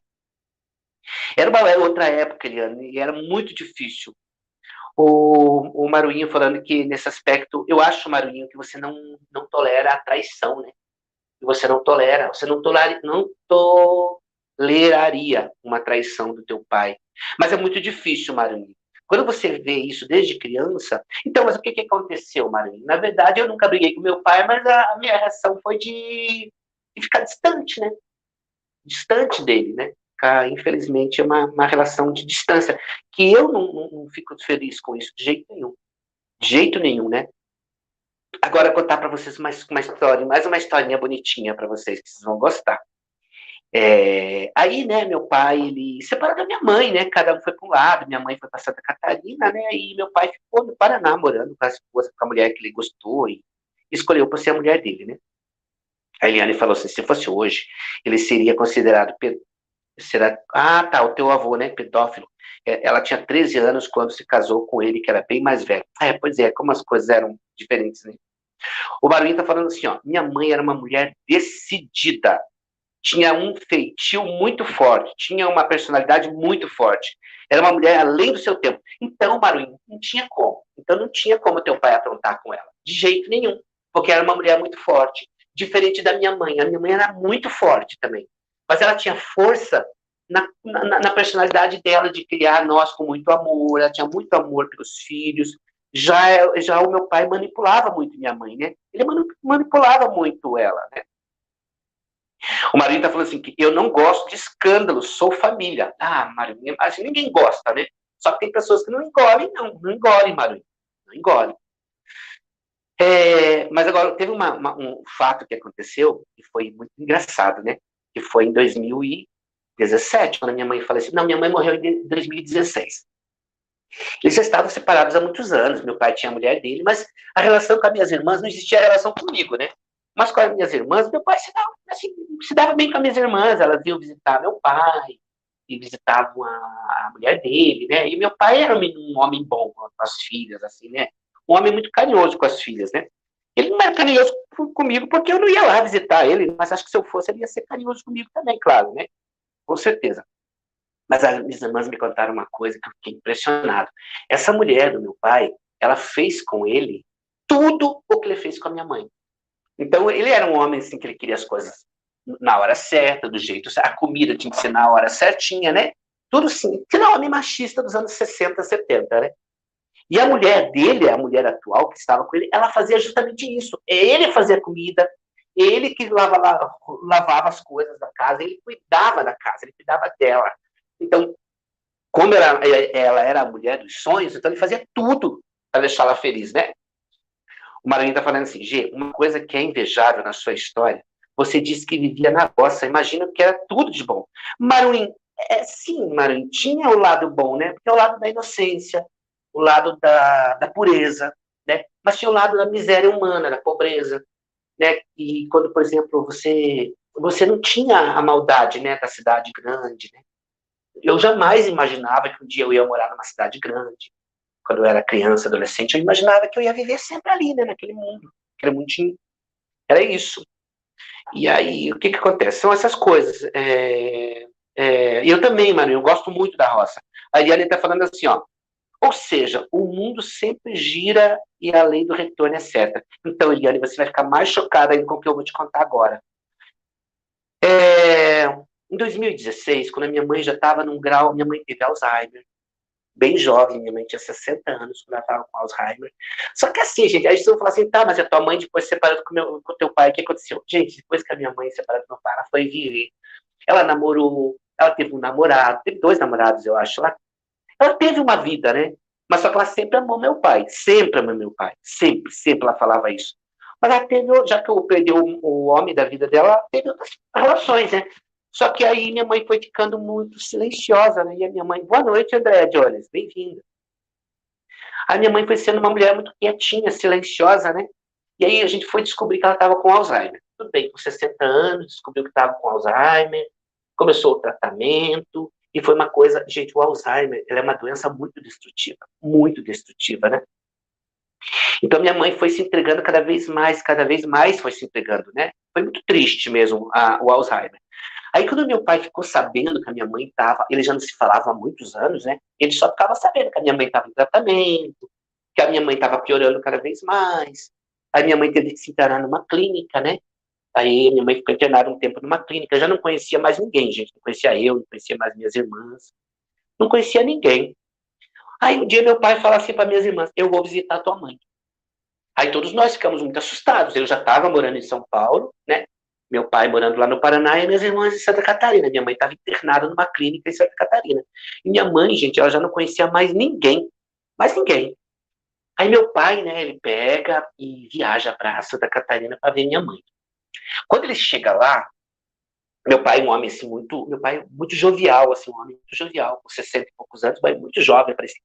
Era uma outra época, Eliane, e era muito difícil. O Maruinho falando que nesse aspecto, eu acho, Maruinho, que você não tolera a traição, né? Que você não tolera, não toleraria uma traição do teu pai. Mas é muito difícil, Maruinho. Quando você vê isso desde criança, então, mas o que aconteceu, Maruinho? Na verdade, eu nunca briguei com meu pai, mas a minha reação foi de ficar distante, né? Distante dele, né? Infelizmente, é uma relação de distância, que eu não fico feliz com isso de jeito nenhum. De jeito nenhum, né? Agora, contar para vocês uma história, mais uma historinha bonitinha para vocês, que vocês vão gostar. Aí, né, meu pai, ele separou da minha mãe, né? Cada um foi para um lado, minha mãe foi para Santa Catarina, né? E meu pai ficou no Paraná, morando com a esposa, com a mulher que ele gostou e escolheu por ser a mulher dele, né? A Eliane falou assim: se fosse hoje, ele seria considerado será? Ah, tá, o teu avô, né, pedófilo. Ela tinha 13 anos quando se casou com ele, que era bem mais velho. Pois é, como as coisas eram diferentes, né? O Barulhinho tá falando assim, ó, minha mãe era uma mulher decidida, tinha um feitio muito forte, tinha uma personalidade muito forte. Era uma mulher além do seu tempo. Então, Barulhinho, não tinha como. Então, não tinha como teu pai aprontar com ela. De jeito nenhum. Porque era uma mulher muito forte. Diferente da minha mãe. A minha mãe era muito forte também. Mas ela tinha força na personalidade dela de criar nós com muito amor. Ela tinha muito amor pelos filhos. Já o meu pai manipulava muito minha mãe, né? Ele manipulava muito ela, né? O Marinho tá falando assim, que eu não gosto de escândalos, sou família. Ah, Marinho, assim, ninguém gosta, né? Só que tem pessoas que não engolem, não engolem, Marinho. Não engolem. Mas agora, teve um fato que aconteceu, que foi muito engraçado, né? Que foi em 2017, quando minha mãe faleceu. Não, minha mãe morreu em 2016. Eles já estavam separados há muitos anos, meu pai tinha a mulher dele, mas a relação com as minhas irmãs não existia relação comigo, né? Mas com as minhas irmãs, meu pai se dava bem com as minhas irmãs, elas iam visitar meu pai, e visitavam a mulher dele, né? E meu pai era um homem bom com as filhas, assim, né? Um homem muito carinhoso com as filhas, né? Ele não era carinhoso comigo porque eu não ia lá visitar ele, mas acho que se eu fosse, ele ia ser carinhoso comigo também, claro, né? Com certeza. Mas as minhas irmãs me contaram uma coisa que eu fiquei impressionado. Essa mulher do meu pai, ela fez com ele tudo o que ele fez com a minha mãe. Então, ele era um homem, assim, que ele queria as coisas na hora certa, do jeito certo. A comida tinha que ser na hora certinha, né? Tudo sim. Que não, homem machista dos anos 60, 70, né? E a mulher dele, a mulher atual que estava com ele, ela fazia justamente isso. Ele fazia comida, ele que lavava as coisas da casa, ele cuidava da casa, ele cuidava dela. Então, como ela era a mulher dos sonhos, então ele fazia tudo para deixá-la feliz, né? O Maranhão está falando assim, G, uma coisa que é invejável na sua história, você disse que vivia na roça, imagina que era tudo de bom. Maranhão, sim, Maranhão, tinha o lado bom, né? Porque é o lado da inocência, o lado da pureza, né? Mas tinha o lado da miséria humana, da pobreza, né? E quando, por exemplo, você não tinha a maldade, né, da cidade grande, né? Eu jamais imaginava que um dia eu ia morar numa cidade grande. Quando eu era criança, adolescente, eu imaginava que eu ia viver sempre ali, né, naquele mundo, aquele mundinho. Era isso. E aí, o que que acontece? São essas coisas. Eu também, mano, eu gosto muito da roça. A Eliane está falando assim, ó. Ou seja, o mundo sempre gira e a lei do retorno é certa. Então, Eliane, você vai ficar mais chocada ainda com o que eu vou te contar agora. Em 2016, quando a minha mãe já estava num grau, minha mãe teve Alzheimer, bem jovem, minha mãe tinha 60 anos quando ela estava com Alzheimer. Só que assim, gente, aí vocês vão falar assim, tá, mas a tua mãe depois separou com o teu pai, o que aconteceu? Gente, depois que a minha mãe separou do meu pai, ela foi viver. Ela namorou, ela teve um namorado, teve dois namorados, eu acho. Ela teve uma vida, né? Mas só que ela sempre amou meu pai, sempre amou meu pai, sempre, sempre ela falava isso. Mas ela teve, já que eu perdi o homem da vida dela, ela teve outras relações, né? Só que aí minha mãe foi ficando muito silenciosa, né? E a minha mãe, boa noite, Andréa Jones, bem-vinda. A minha mãe foi sendo uma mulher muito quietinha, silenciosa, né? E aí a gente foi descobrir que ela estava com Alzheimer. Tudo bem, com 60 anos, descobriu que estava com Alzheimer, começou o tratamento, e foi uma coisa, gente, o Alzheimer, ele é uma doença muito destrutiva, né? Então minha mãe foi se entregando cada vez mais foi se entregando, né? Foi muito triste mesmo o Alzheimer. Aí quando meu pai ficou sabendo que a minha mãe estava, ele já não se falava há muitos anos, né? Ele só ficava sabendo que a minha mãe estava em tratamento, que a minha mãe estava piorando cada vez mais. Aí minha mãe teve que se internar numa clínica, né? Aí minha mãe ficou internada um tempo numa clínica. Eu já não conhecia mais ninguém, gente. Não conhecia eu, não conhecia mais minhas irmãs. Não conhecia ninguém. Aí um dia meu pai fala assim para minhas irmãs, eu vou visitar tua mãe. Aí todos nós ficamos muito assustados. Eu já estava morando em São Paulo, né? Meu pai morando lá no Paraná e minhas irmãs em Santa Catarina. Minha mãe estava internada numa clínica em Santa Catarina. E minha mãe, gente, ela já não conhecia mais ninguém. Mais ninguém. Aí meu pai, né, ele pega e viaja para Santa Catarina para ver minha mãe. Quando ele chega lá, meu pai, um homem assim, meu pai muito jovial, assim, um homem muito jovial, com 60 e poucos anos, mas muito jovem, parecia.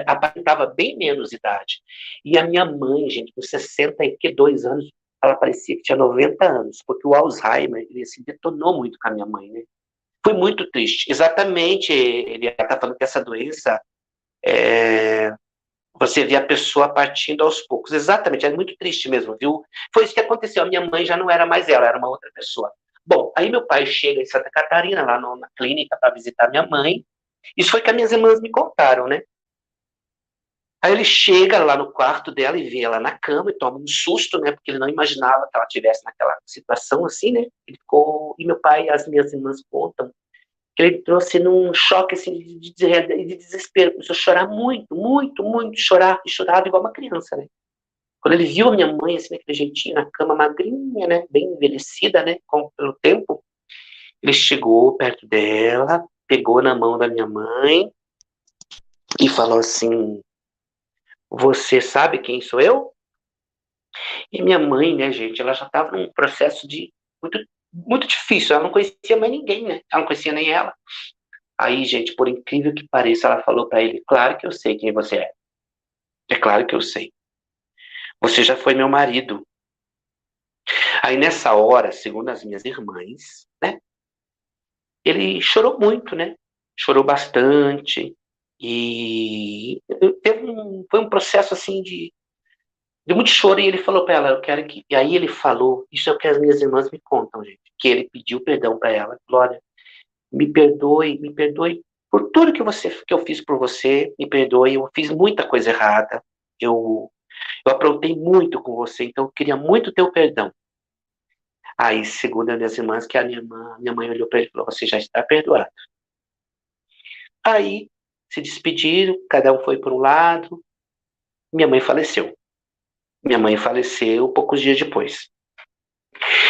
Aparentava bem menos idade. E a minha mãe, gente, com 62 anos, ela parecia que tinha 90 anos, porque o Alzheimer, ele assim, detonou muito com a minha mãe, né? Foi muito triste. Exatamente, ele está falando que essa doença, você vê a pessoa partindo aos poucos. Exatamente, é muito triste mesmo, viu? Foi isso que aconteceu. A minha mãe já não era mais ela, era uma outra pessoa. Bom, aí meu pai chega em Santa Catarina, lá na clínica, para visitar minha mãe. Isso foi que as minhas irmãs me contaram, né? Aí ele chega lá no quarto dela e vê ela na cama e toma um susto, né? Porque ele não imaginava que ela estivesse naquela situação assim, né? Ele ficou. E meu pai e as minhas irmãs contam que ele trouxe num choque assim, de desespero. Começou a chorar muito, muito, muito, chorar, e chorava igual uma criança, né? Quando ele viu a minha mãe, assim, daquele jeitinho, na cama, magrinha, né? Bem envelhecida, né? Pelo tempo, ele chegou perto dela, pegou na mão da minha mãe e falou assim: Você sabe quem sou eu? E minha mãe, né, gente, ela já estava num processo de muito, muito difícil. Ela não conhecia mais ninguém, né? Ela não conhecia nem ela. Aí, gente, por incrível que pareça, ela falou para ele: Claro que eu sei quem você é. É claro que eu sei. Você já foi meu marido. Aí, nessa hora, segundo as minhas irmãs, né? Ele chorou muito, né? Chorou bastante. E foi um processo assim de muito choro. E ele falou para ela: Eu quero que. E aí ele falou: Isso é o que as minhas irmãs me contam, gente. Que ele pediu perdão para ela. Glória, me perdoe por tudo que eu fiz por você. Me perdoe, eu fiz muita coisa errada. Eu aprontei muito com você, então eu queria muito teu perdão. Aí, segundo as minhas irmãs, que minha mãe olhou para ele e falou: Você já está perdoado. Aí se despediram, cada um foi por um lado. Minha mãe faleceu. Minha mãe faleceu poucos dias depois.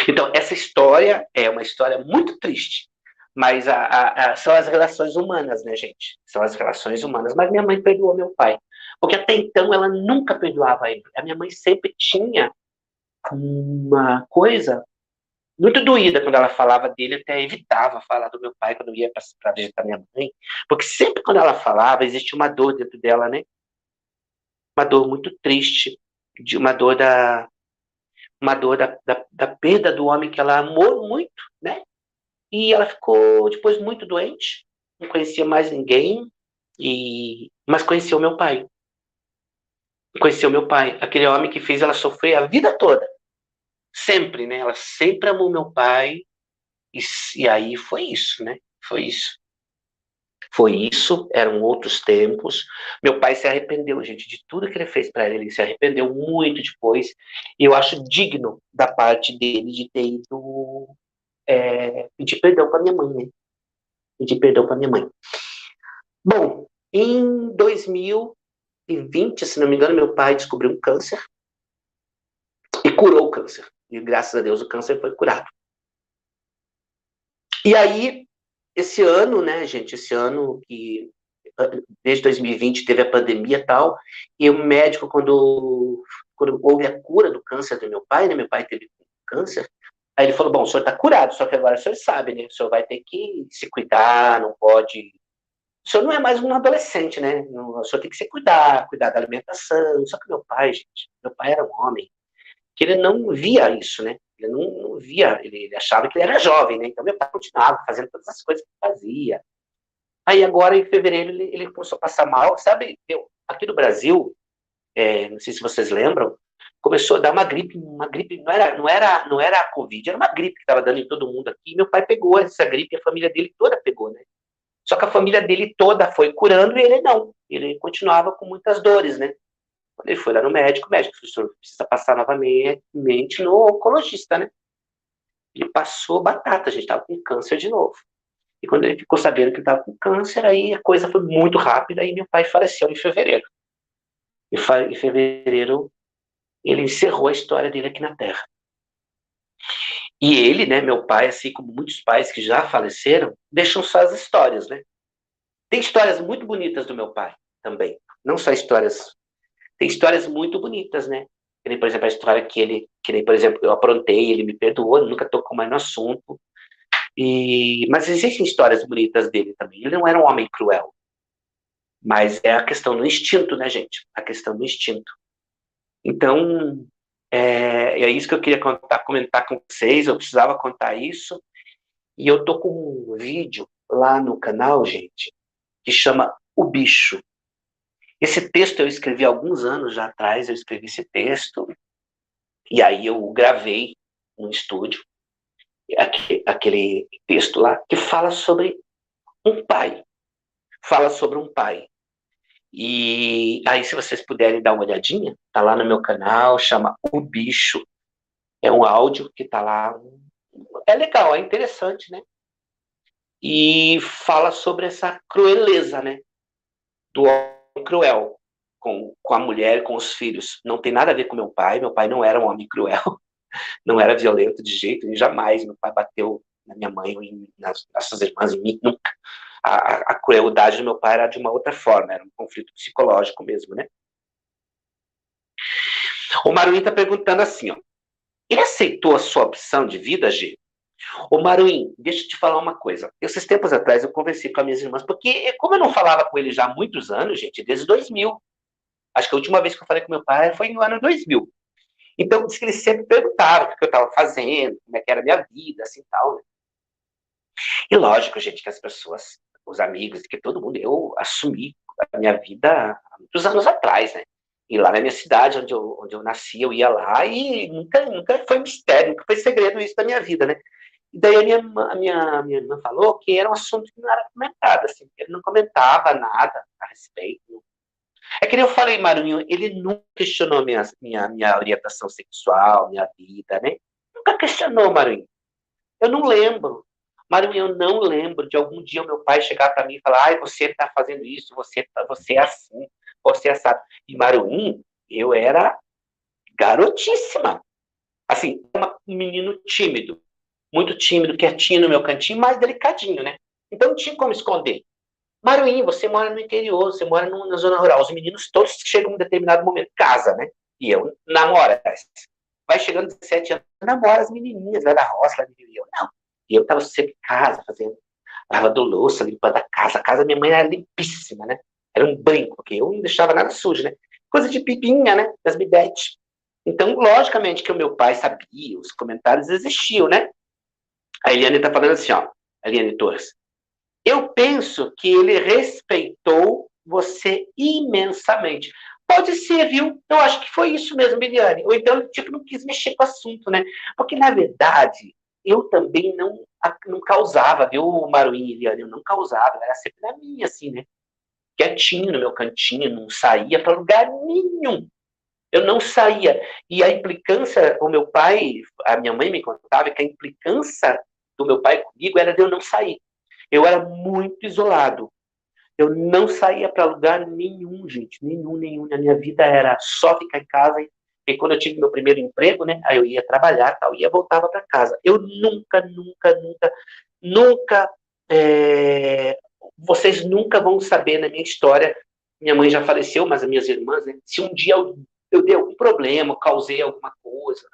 Então, essa história é uma história muito triste, mas são as relações humanas, né, gente? São as relações humanas. Mas minha mãe perdoou meu pai, porque até então ela nunca perdoava ele. A minha mãe sempre tinha uma coisa muito doída quando ela falava dele, até evitava falar do meu pai quando ia para visitar minha mãe, porque sempre quando ela falava, existia uma dor dentro dela, né? Uma dor muito triste, de uma dor da perda do homem que ela amou muito, né? E ela ficou depois muito doente, não conhecia mais ninguém, mas conheceu meu pai. Conheceu meu pai, aquele homem que fez ela sofrer a vida toda. Sempre, né? Ela sempre amou meu pai, e aí foi isso, né? Foi isso. Foi isso, eram outros tempos. Meu pai se arrependeu, gente, de tudo que ele fez para ela. Ele se arrependeu muito depois. E eu acho digno da parte dele de ter ido pedir perdão para minha mãe, né? Pedir perdão para minha mãe. Bom, em 2020, se não me engano, meu pai descobriu um câncer e curou o câncer. E graças a Deus o câncer foi curado. E aí, esse ano, né, gente, esse ano que desde 2020 teve a pandemia e tal, e o médico, quando houve a cura do câncer do meu pai, né, meu pai teve câncer, aí ele falou, bom, o senhor está curado, só que agora o senhor sabe, né, o senhor vai ter que se cuidar, não pode... O senhor não é mais um adolescente, né, o senhor tem que se cuidar da alimentação, só que meu pai, gente, meu pai era um homem que ele não via isso, né, ele não via, ele achava que ele era jovem, né, então meu pai continuava fazendo todas as coisas que fazia. Aí agora, em fevereiro, ele começou a passar mal. Sabe, aqui no Brasil, não sei se vocês lembram, começou a dar uma gripe, não era a Covid, era uma gripe que estava dando em todo mundo aqui. E meu pai pegou essa gripe, a família dele toda pegou, né? Só que a família dele toda foi curando e ele não. Ele continuava com muitas dores, né? Quando ele foi lá no médico, o médico falou, precisa passar novamente no oncologista, né? Ele passou batata, a gente estava com câncer de novo. E quando ele ficou sabendo que ele estava com câncer, aí a coisa foi muito rápida e meu pai faleceu em fevereiro. Em fevereiro, ele encerrou a história dele aqui na Terra. E ele, né, meu pai, assim como muitos pais que já faleceram, deixam suas histórias, né? Tem histórias muito bonitas do meu pai também. Não só histórias... Tem histórias muito bonitas, né? Que nem, por exemplo, a história que nem, por exemplo, eu aprontei, ele me perdoou, nunca tocou mais no assunto. Mas existem histórias bonitas dele também. Ele não era um homem cruel. Mas é a questão do instinto, né, gente? A questão do instinto. Então, é isso que eu queria comentar com vocês. Eu precisava contar isso. E eu tô com um vídeo lá no canal, gente, que chama O Bicho. Esse texto eu escrevi há alguns anos já atrás. Eu escrevi esse texto. E aí eu gravei no estúdio aquele texto lá que fala sobre um pai. Fala sobre um pai. E aí, se vocês puderem dar uma olhadinha, tá lá no meu canal, chama O Bicho. É um áudio que tá lá. É legal, é interessante, né? E fala sobre essa crueleza, né? Do homem cruel com a mulher, com os filhos. Não tem nada a ver com meu pai. Meu pai não era um homem cruel, não era violento de jeito nenhum, jamais. Meu pai bateu na minha mãe, nas suas irmãs, em mim, nunca. A crueldade do meu pai era de uma outra forma, era um conflito psicológico mesmo, né? O Maruim está perguntando assim, ó. Ele aceitou a sua opção de vida, G? Ô Maruim, deixa eu te falar uma coisa. Esses tempos atrás eu conversei com as minhas irmãs, porque como eu não falava com ele já há muitos anos, gente, desde 2000. Acho que a última vez que eu falei com meu pai foi no ano 2000. Então, disse que ele sempre perguntava o que eu estava fazendo, como é que era a minha vida, assim, tal, né? E lógico, gente, que as pessoas, os amigos, que todo mundo, eu assumi a minha vida há muitos anos atrás, né? E lá na minha cidade, onde eu nasci, eu ia lá e nunca foi mistério, nunca foi segredo isso da minha vida, né? E daí a minha irmã falou que era um assunto que não era comentado, assim, ele não comentava nada a respeito. É que nem eu falei, Marinho, ele nunca questionou minha orientação sexual, minha vida, né? Nunca questionou, Marinho. Eu não lembro. Maru, eu não lembro de algum dia o meu pai chegar para mim e falar: ai, você está fazendo isso, você é assim, você é assado. E Maruim, eu era garotíssima. Assim, um menino tímido, muito tímido, quietinho no meu cantinho, mais delicadinho, né? Então não tinha como esconder. Maruim, você mora no interior, você mora na zona rural. Os meninos todos chegam em um determinado momento, casa, né? E eu namoro. Vai chegando 17 anos, namora as menininhas lá da roça, lá de Rio. Não. E eu tava sempre em casa, fazendo lavando louça, limpando a casa. A casa da minha mãe era limpíssima, né? Era um brinco, porque eu não deixava nada sujo, né? Coisa de pipinha, né? Das bibetes. Então, logicamente que o meu pai sabia, os comentários existiam, né? A Eliane tá falando assim, ó. A Eliane Torres. Eu penso que ele respeitou você imensamente. Pode ser, viu? Eu acho que foi isso mesmo, Eliane. Ou então, tipo, não quis mexer com o assunto, né? Porque, na verdade, eu também não causava, viu, Maruim e Eliane? Eu não causava, eu era sempre na minha, assim, né? Quietinho no meu cantinho, não saía para lugar nenhum. Eu não saía. E a implicância, o meu pai, a minha mãe me contava que a implicância do meu pai comigo era de eu não sair. Eu era muito isolado. Eu não saía para lugar nenhum, gente. Nenhum. Na minha vida era só ficar em casa. E quando eu tive meu primeiro emprego, né? Aí eu ia trabalhar, tal, ia voltava para casa. Eu nunca. Vocês nunca vão saber na minha história. Minha mãe já faleceu, mas as minhas irmãs, né? Se um dia eu dei algum problema, causei alguma coisa,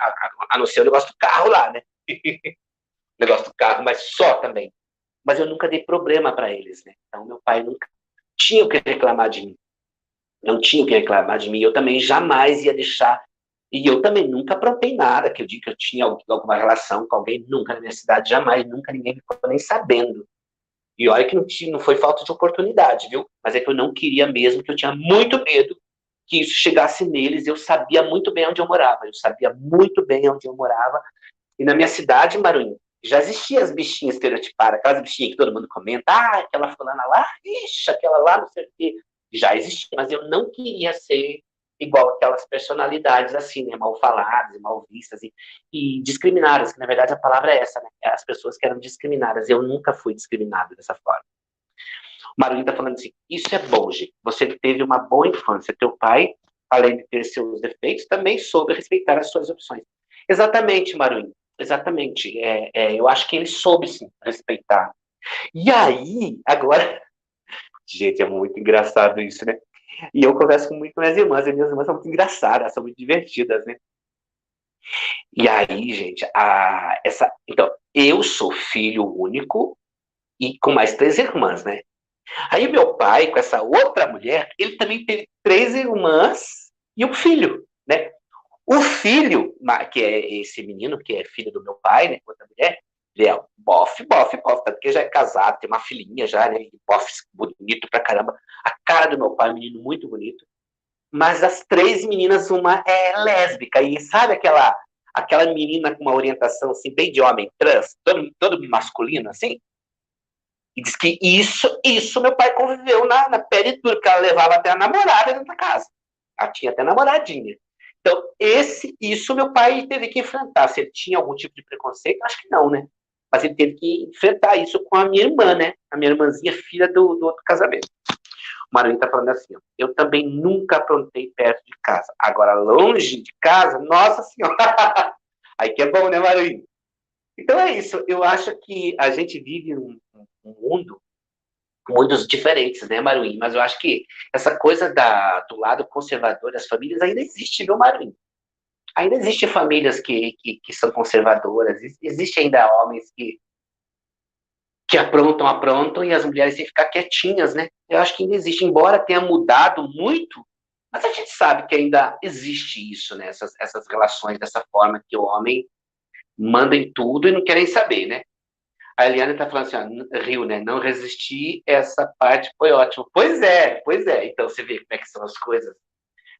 a não ser o negócio do carro lá, né? O negócio do carro, mas só também. Mas eu nunca dei problema para eles, né? Então meu pai nunca tinha o que reclamar de mim. Não tinha o que reclamar de mim. Eu também jamais ia deixar. E eu também nunca aprontei nada, que eu digo que eu tinha alguma relação com alguém, nunca na minha cidade, jamais, nunca ninguém ficou nem sabendo. E olha que não foi falta de oportunidade, viu? Mas é que eu não queria mesmo, que eu tinha muito medo que isso chegasse neles. Eu sabia muito bem onde eu morava, eu sabia muito bem onde eu morava. E na minha cidade, Maranhão, já existiam as bichinhas estereotipadas, aquelas bichinhas que todo mundo comenta, ah, aquela fulana lá, ixi, aquela lá, não sei o quê. Já existia, mas eu não queria ser igual aquelas personalidades assim, né, mal faladas, mal vistas e discriminadas, que na verdade a palavra é essa, né, as pessoas que eram discriminadas. Eu nunca fui discriminado dessa forma. O Maruim está falando assim, isso é bom, gente, você teve uma boa infância, teu pai, além de ter seus defeitos, também soube respeitar as suas opções. Exatamente, Maruim, exatamente. Eu acho que ele soube, sim, respeitar. E aí, agora, gente, é muito engraçado isso, né? E eu converso muito com minhas irmãs são muito engraçadas, são muito divertidas, né? E aí, gente, então, eu sou filho único e com mais três irmãs, né? Aí meu pai, com essa outra mulher, ele também teve três irmãs e um filho, né? O filho, que é esse menino, que é filho do meu pai, né, com outra mulher, ele é bofe, tanto que já é casado, tem uma filhinha já, né, bofe bonito pra caramba. A cara do meu pai é um menino muito bonito. Mas as três meninas, uma é lésbica, e sabe aquela menina com uma orientação, assim, bem de homem trans, todo masculino, assim? E diz que isso meu pai conviveu na pele dura, porque ela levava até a namorada dentro da casa. Ela tinha até namoradinha. Então, isso meu pai teve que enfrentar. Se ele tinha algum tipo de preconceito, acho que não, né? Mas ele teve que enfrentar isso com a minha irmã, né? A minha irmãzinha, filha do outro casamento. O Maranhão tá falando assim, ó, eu também nunca aprontei perto de casa. Agora, longe de casa, nossa senhora! Aí que é bom, né, Maranhão? Então é isso. Eu acho que a gente vive um mundo muito diferentes, né, Maruim? Mas eu acho que essa coisa do lado conservador das famílias ainda existe, viu, Maruim? Ainda existem famílias que são conservadoras, existe ainda homens que aprontam, e as mulheres têm que ficar quietinhas, né? Eu acho que ainda existe, embora tenha mudado muito, mas a gente sabe que ainda existe isso, né? Essas relações dessa forma, que o homem manda em tudo e não quer nem saber, né? A Eliana está falando assim, ó, Rio, né? Não resistir, essa parte foi ótima. Pois é. Então você vê como é que são as coisas.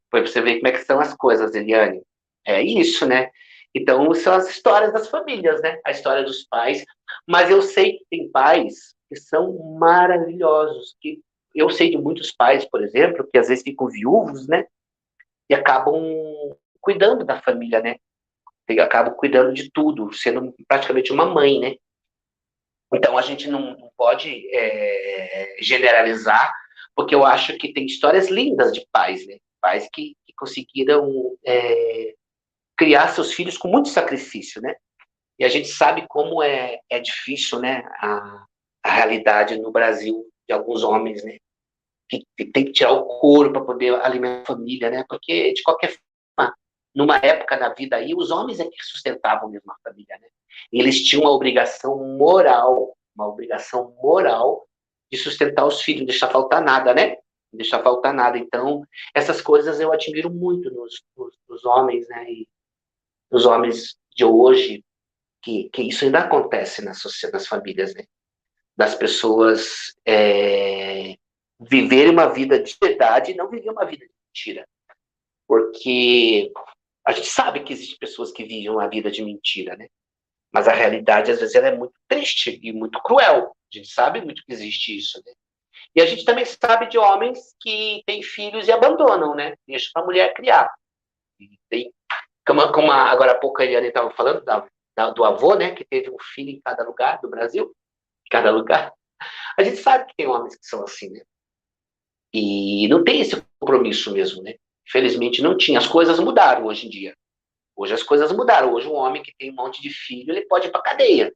Foi para você ver como é que são as coisas, Eliane. É isso, né? Então são as histórias das famílias, né? A história dos pais. Mas eu sei que tem pais que são maravilhosos. Que eu sei de muitos pais, por exemplo, que às vezes ficam viúvos, né? E acabam cuidando da família, né? E acabam cuidando de tudo, sendo praticamente uma mãe, né? Então, a gente não pode generalizar, porque eu acho que tem histórias lindas de pais, né? Pais que conseguiram criar seus filhos com muito sacrifício, né? E a gente sabe como é difícil, né? A realidade no Brasil de alguns homens, né? Que tem que tirar o couro para poder alimentar a família, né? Porque, de qualquer forma, numa época da vida aí, os homens é que sustentavam mesmo a família, né? E eles tinham uma obrigação moral de sustentar os filhos, não deixar faltar nada, né? Não deixar faltar nada. Então, essas coisas eu admiro muito nos homens, né? E nos homens de hoje, que isso ainda acontece nas famílias, né? Das pessoas viverem uma vida de verdade e não viver uma vida de mentira. Porque a gente sabe que existem pessoas que vivem uma vida de mentira, né? Mas a realidade, às vezes, ela é muito triste e muito cruel. A gente sabe muito que existe isso, né? E a gente também sabe de homens que têm filhos e abandonam, né? Deixa para a mulher criar. E tem, como agora há pouco a Eliane estava falando do avô, né? Que teve um filho em cada lugar do Brasil, em cada lugar. A gente sabe que tem homens que são assim, né? E não tem esse compromisso mesmo, né? Infelizmente não tinha. As coisas mudaram hoje em dia. Hoje as coisas mudaram. Hoje um homem que tem um monte de filho, ele pode ir para cadeia.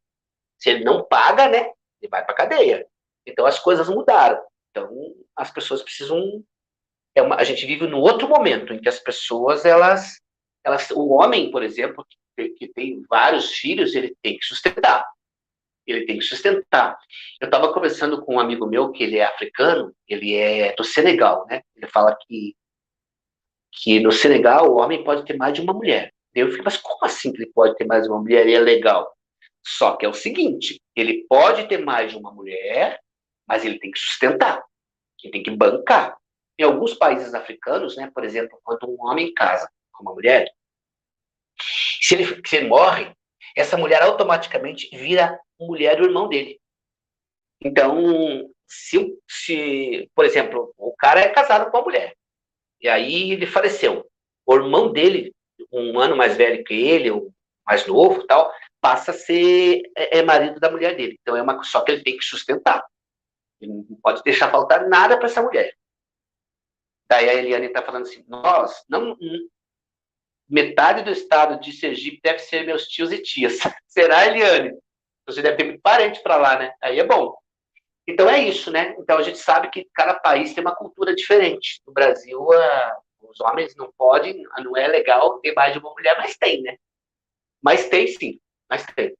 Se ele não paga, né? Ele vai para cadeia. Então as coisas mudaram. Então as pessoas precisam. A gente vive num outro momento em que as pessoas, o homem, por exemplo, que tem vários filhos, ele tem que sustentar. Ele tem que sustentar. Eu estava conversando com um amigo meu, que ele é africano, ele é do Senegal, né? Ele fala que no Senegal o homem pode ter mais de uma mulher. Eu fico, mas como assim que ele pode ter mais de uma mulher e é legal? Só que é o seguinte, ele pode ter mais de uma mulher, mas ele tem que sustentar, ele tem que bancar. Em alguns países africanos, né, por exemplo, quando um homem casa com uma mulher, se ele morre, essa mulher automaticamente vira mulher do irmão dele. Então, por exemplo, o cara é casado com uma mulher, e aí ele faleceu. O irmão dele, um ano mais velho que ele, ou mais novo, tal, passa a ser marido da mulher dele. Então só que ele tem que sustentar. Ele não pode deixar faltar nada para essa mulher. Daí a Eliane está falando assim: nós, não, metade do estado de Sergipe deve ser meus tios e tias. Será, Eliane? Você deve ter muito parente para lá, né? Aí é bom. Então é isso, né? Então a gente sabe que cada país tem uma cultura diferente. No Brasil, os homens não podem, não é legal ter mais de uma mulher, mas tem, né? Mas tem sim, mas tem.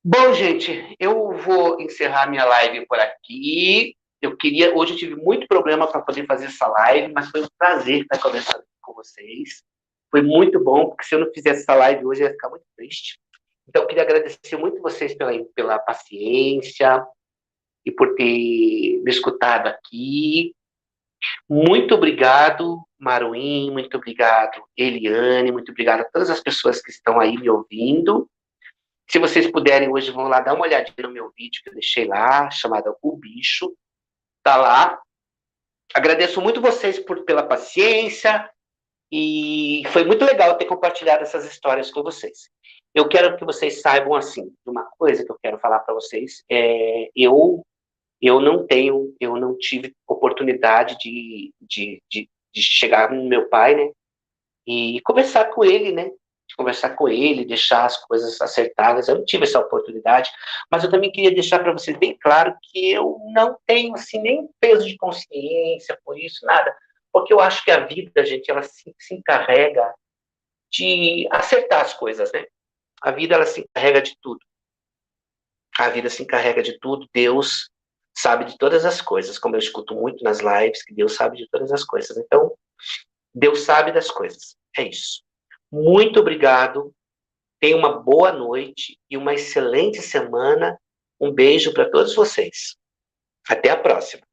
Bom, gente, eu vou encerrar minha live por aqui. Hoje eu tive muito problema para poder fazer essa live, mas foi um prazer estar conversando com vocês. Foi muito bom, porque se eu não fizesse essa live hoje, eu ia ficar muito triste. Então, eu queria agradecer muito vocês pela paciência e por ter me escutado aqui. Muito obrigado, Maruim, muito obrigado, Eliane, muito obrigado a todas as pessoas que estão aí me ouvindo. Se vocês puderem, hoje vão lá dar uma olhadinha no meu vídeo que eu deixei lá, chamado O Bicho. Tá lá. Agradeço muito vocês pela paciência e foi muito legal ter compartilhado essas histórias com vocês. Eu quero que vocês saibam, assim, de uma coisa que eu quero falar para vocês. Eu não tive oportunidade de chegar no meu pai, né? E conversar com ele, né? De conversar com ele, deixar as coisas acertadas. Eu não tive essa oportunidade, mas eu também queria deixar para vocês bem claro que eu não tenho assim nem peso de consciência por isso, nada, porque eu acho que a vida, gente, ela se encarrega de acertar as coisas, né? A vida ela se encarrega de tudo. A vida se encarrega de tudo. Deus sabe de todas as coisas, como eu escuto muito nas lives, que Deus sabe de todas as coisas. Então, Deus sabe das coisas. É isso. Muito obrigado. Tenha uma boa noite e uma excelente semana. Um beijo para todos vocês. Até a próxima.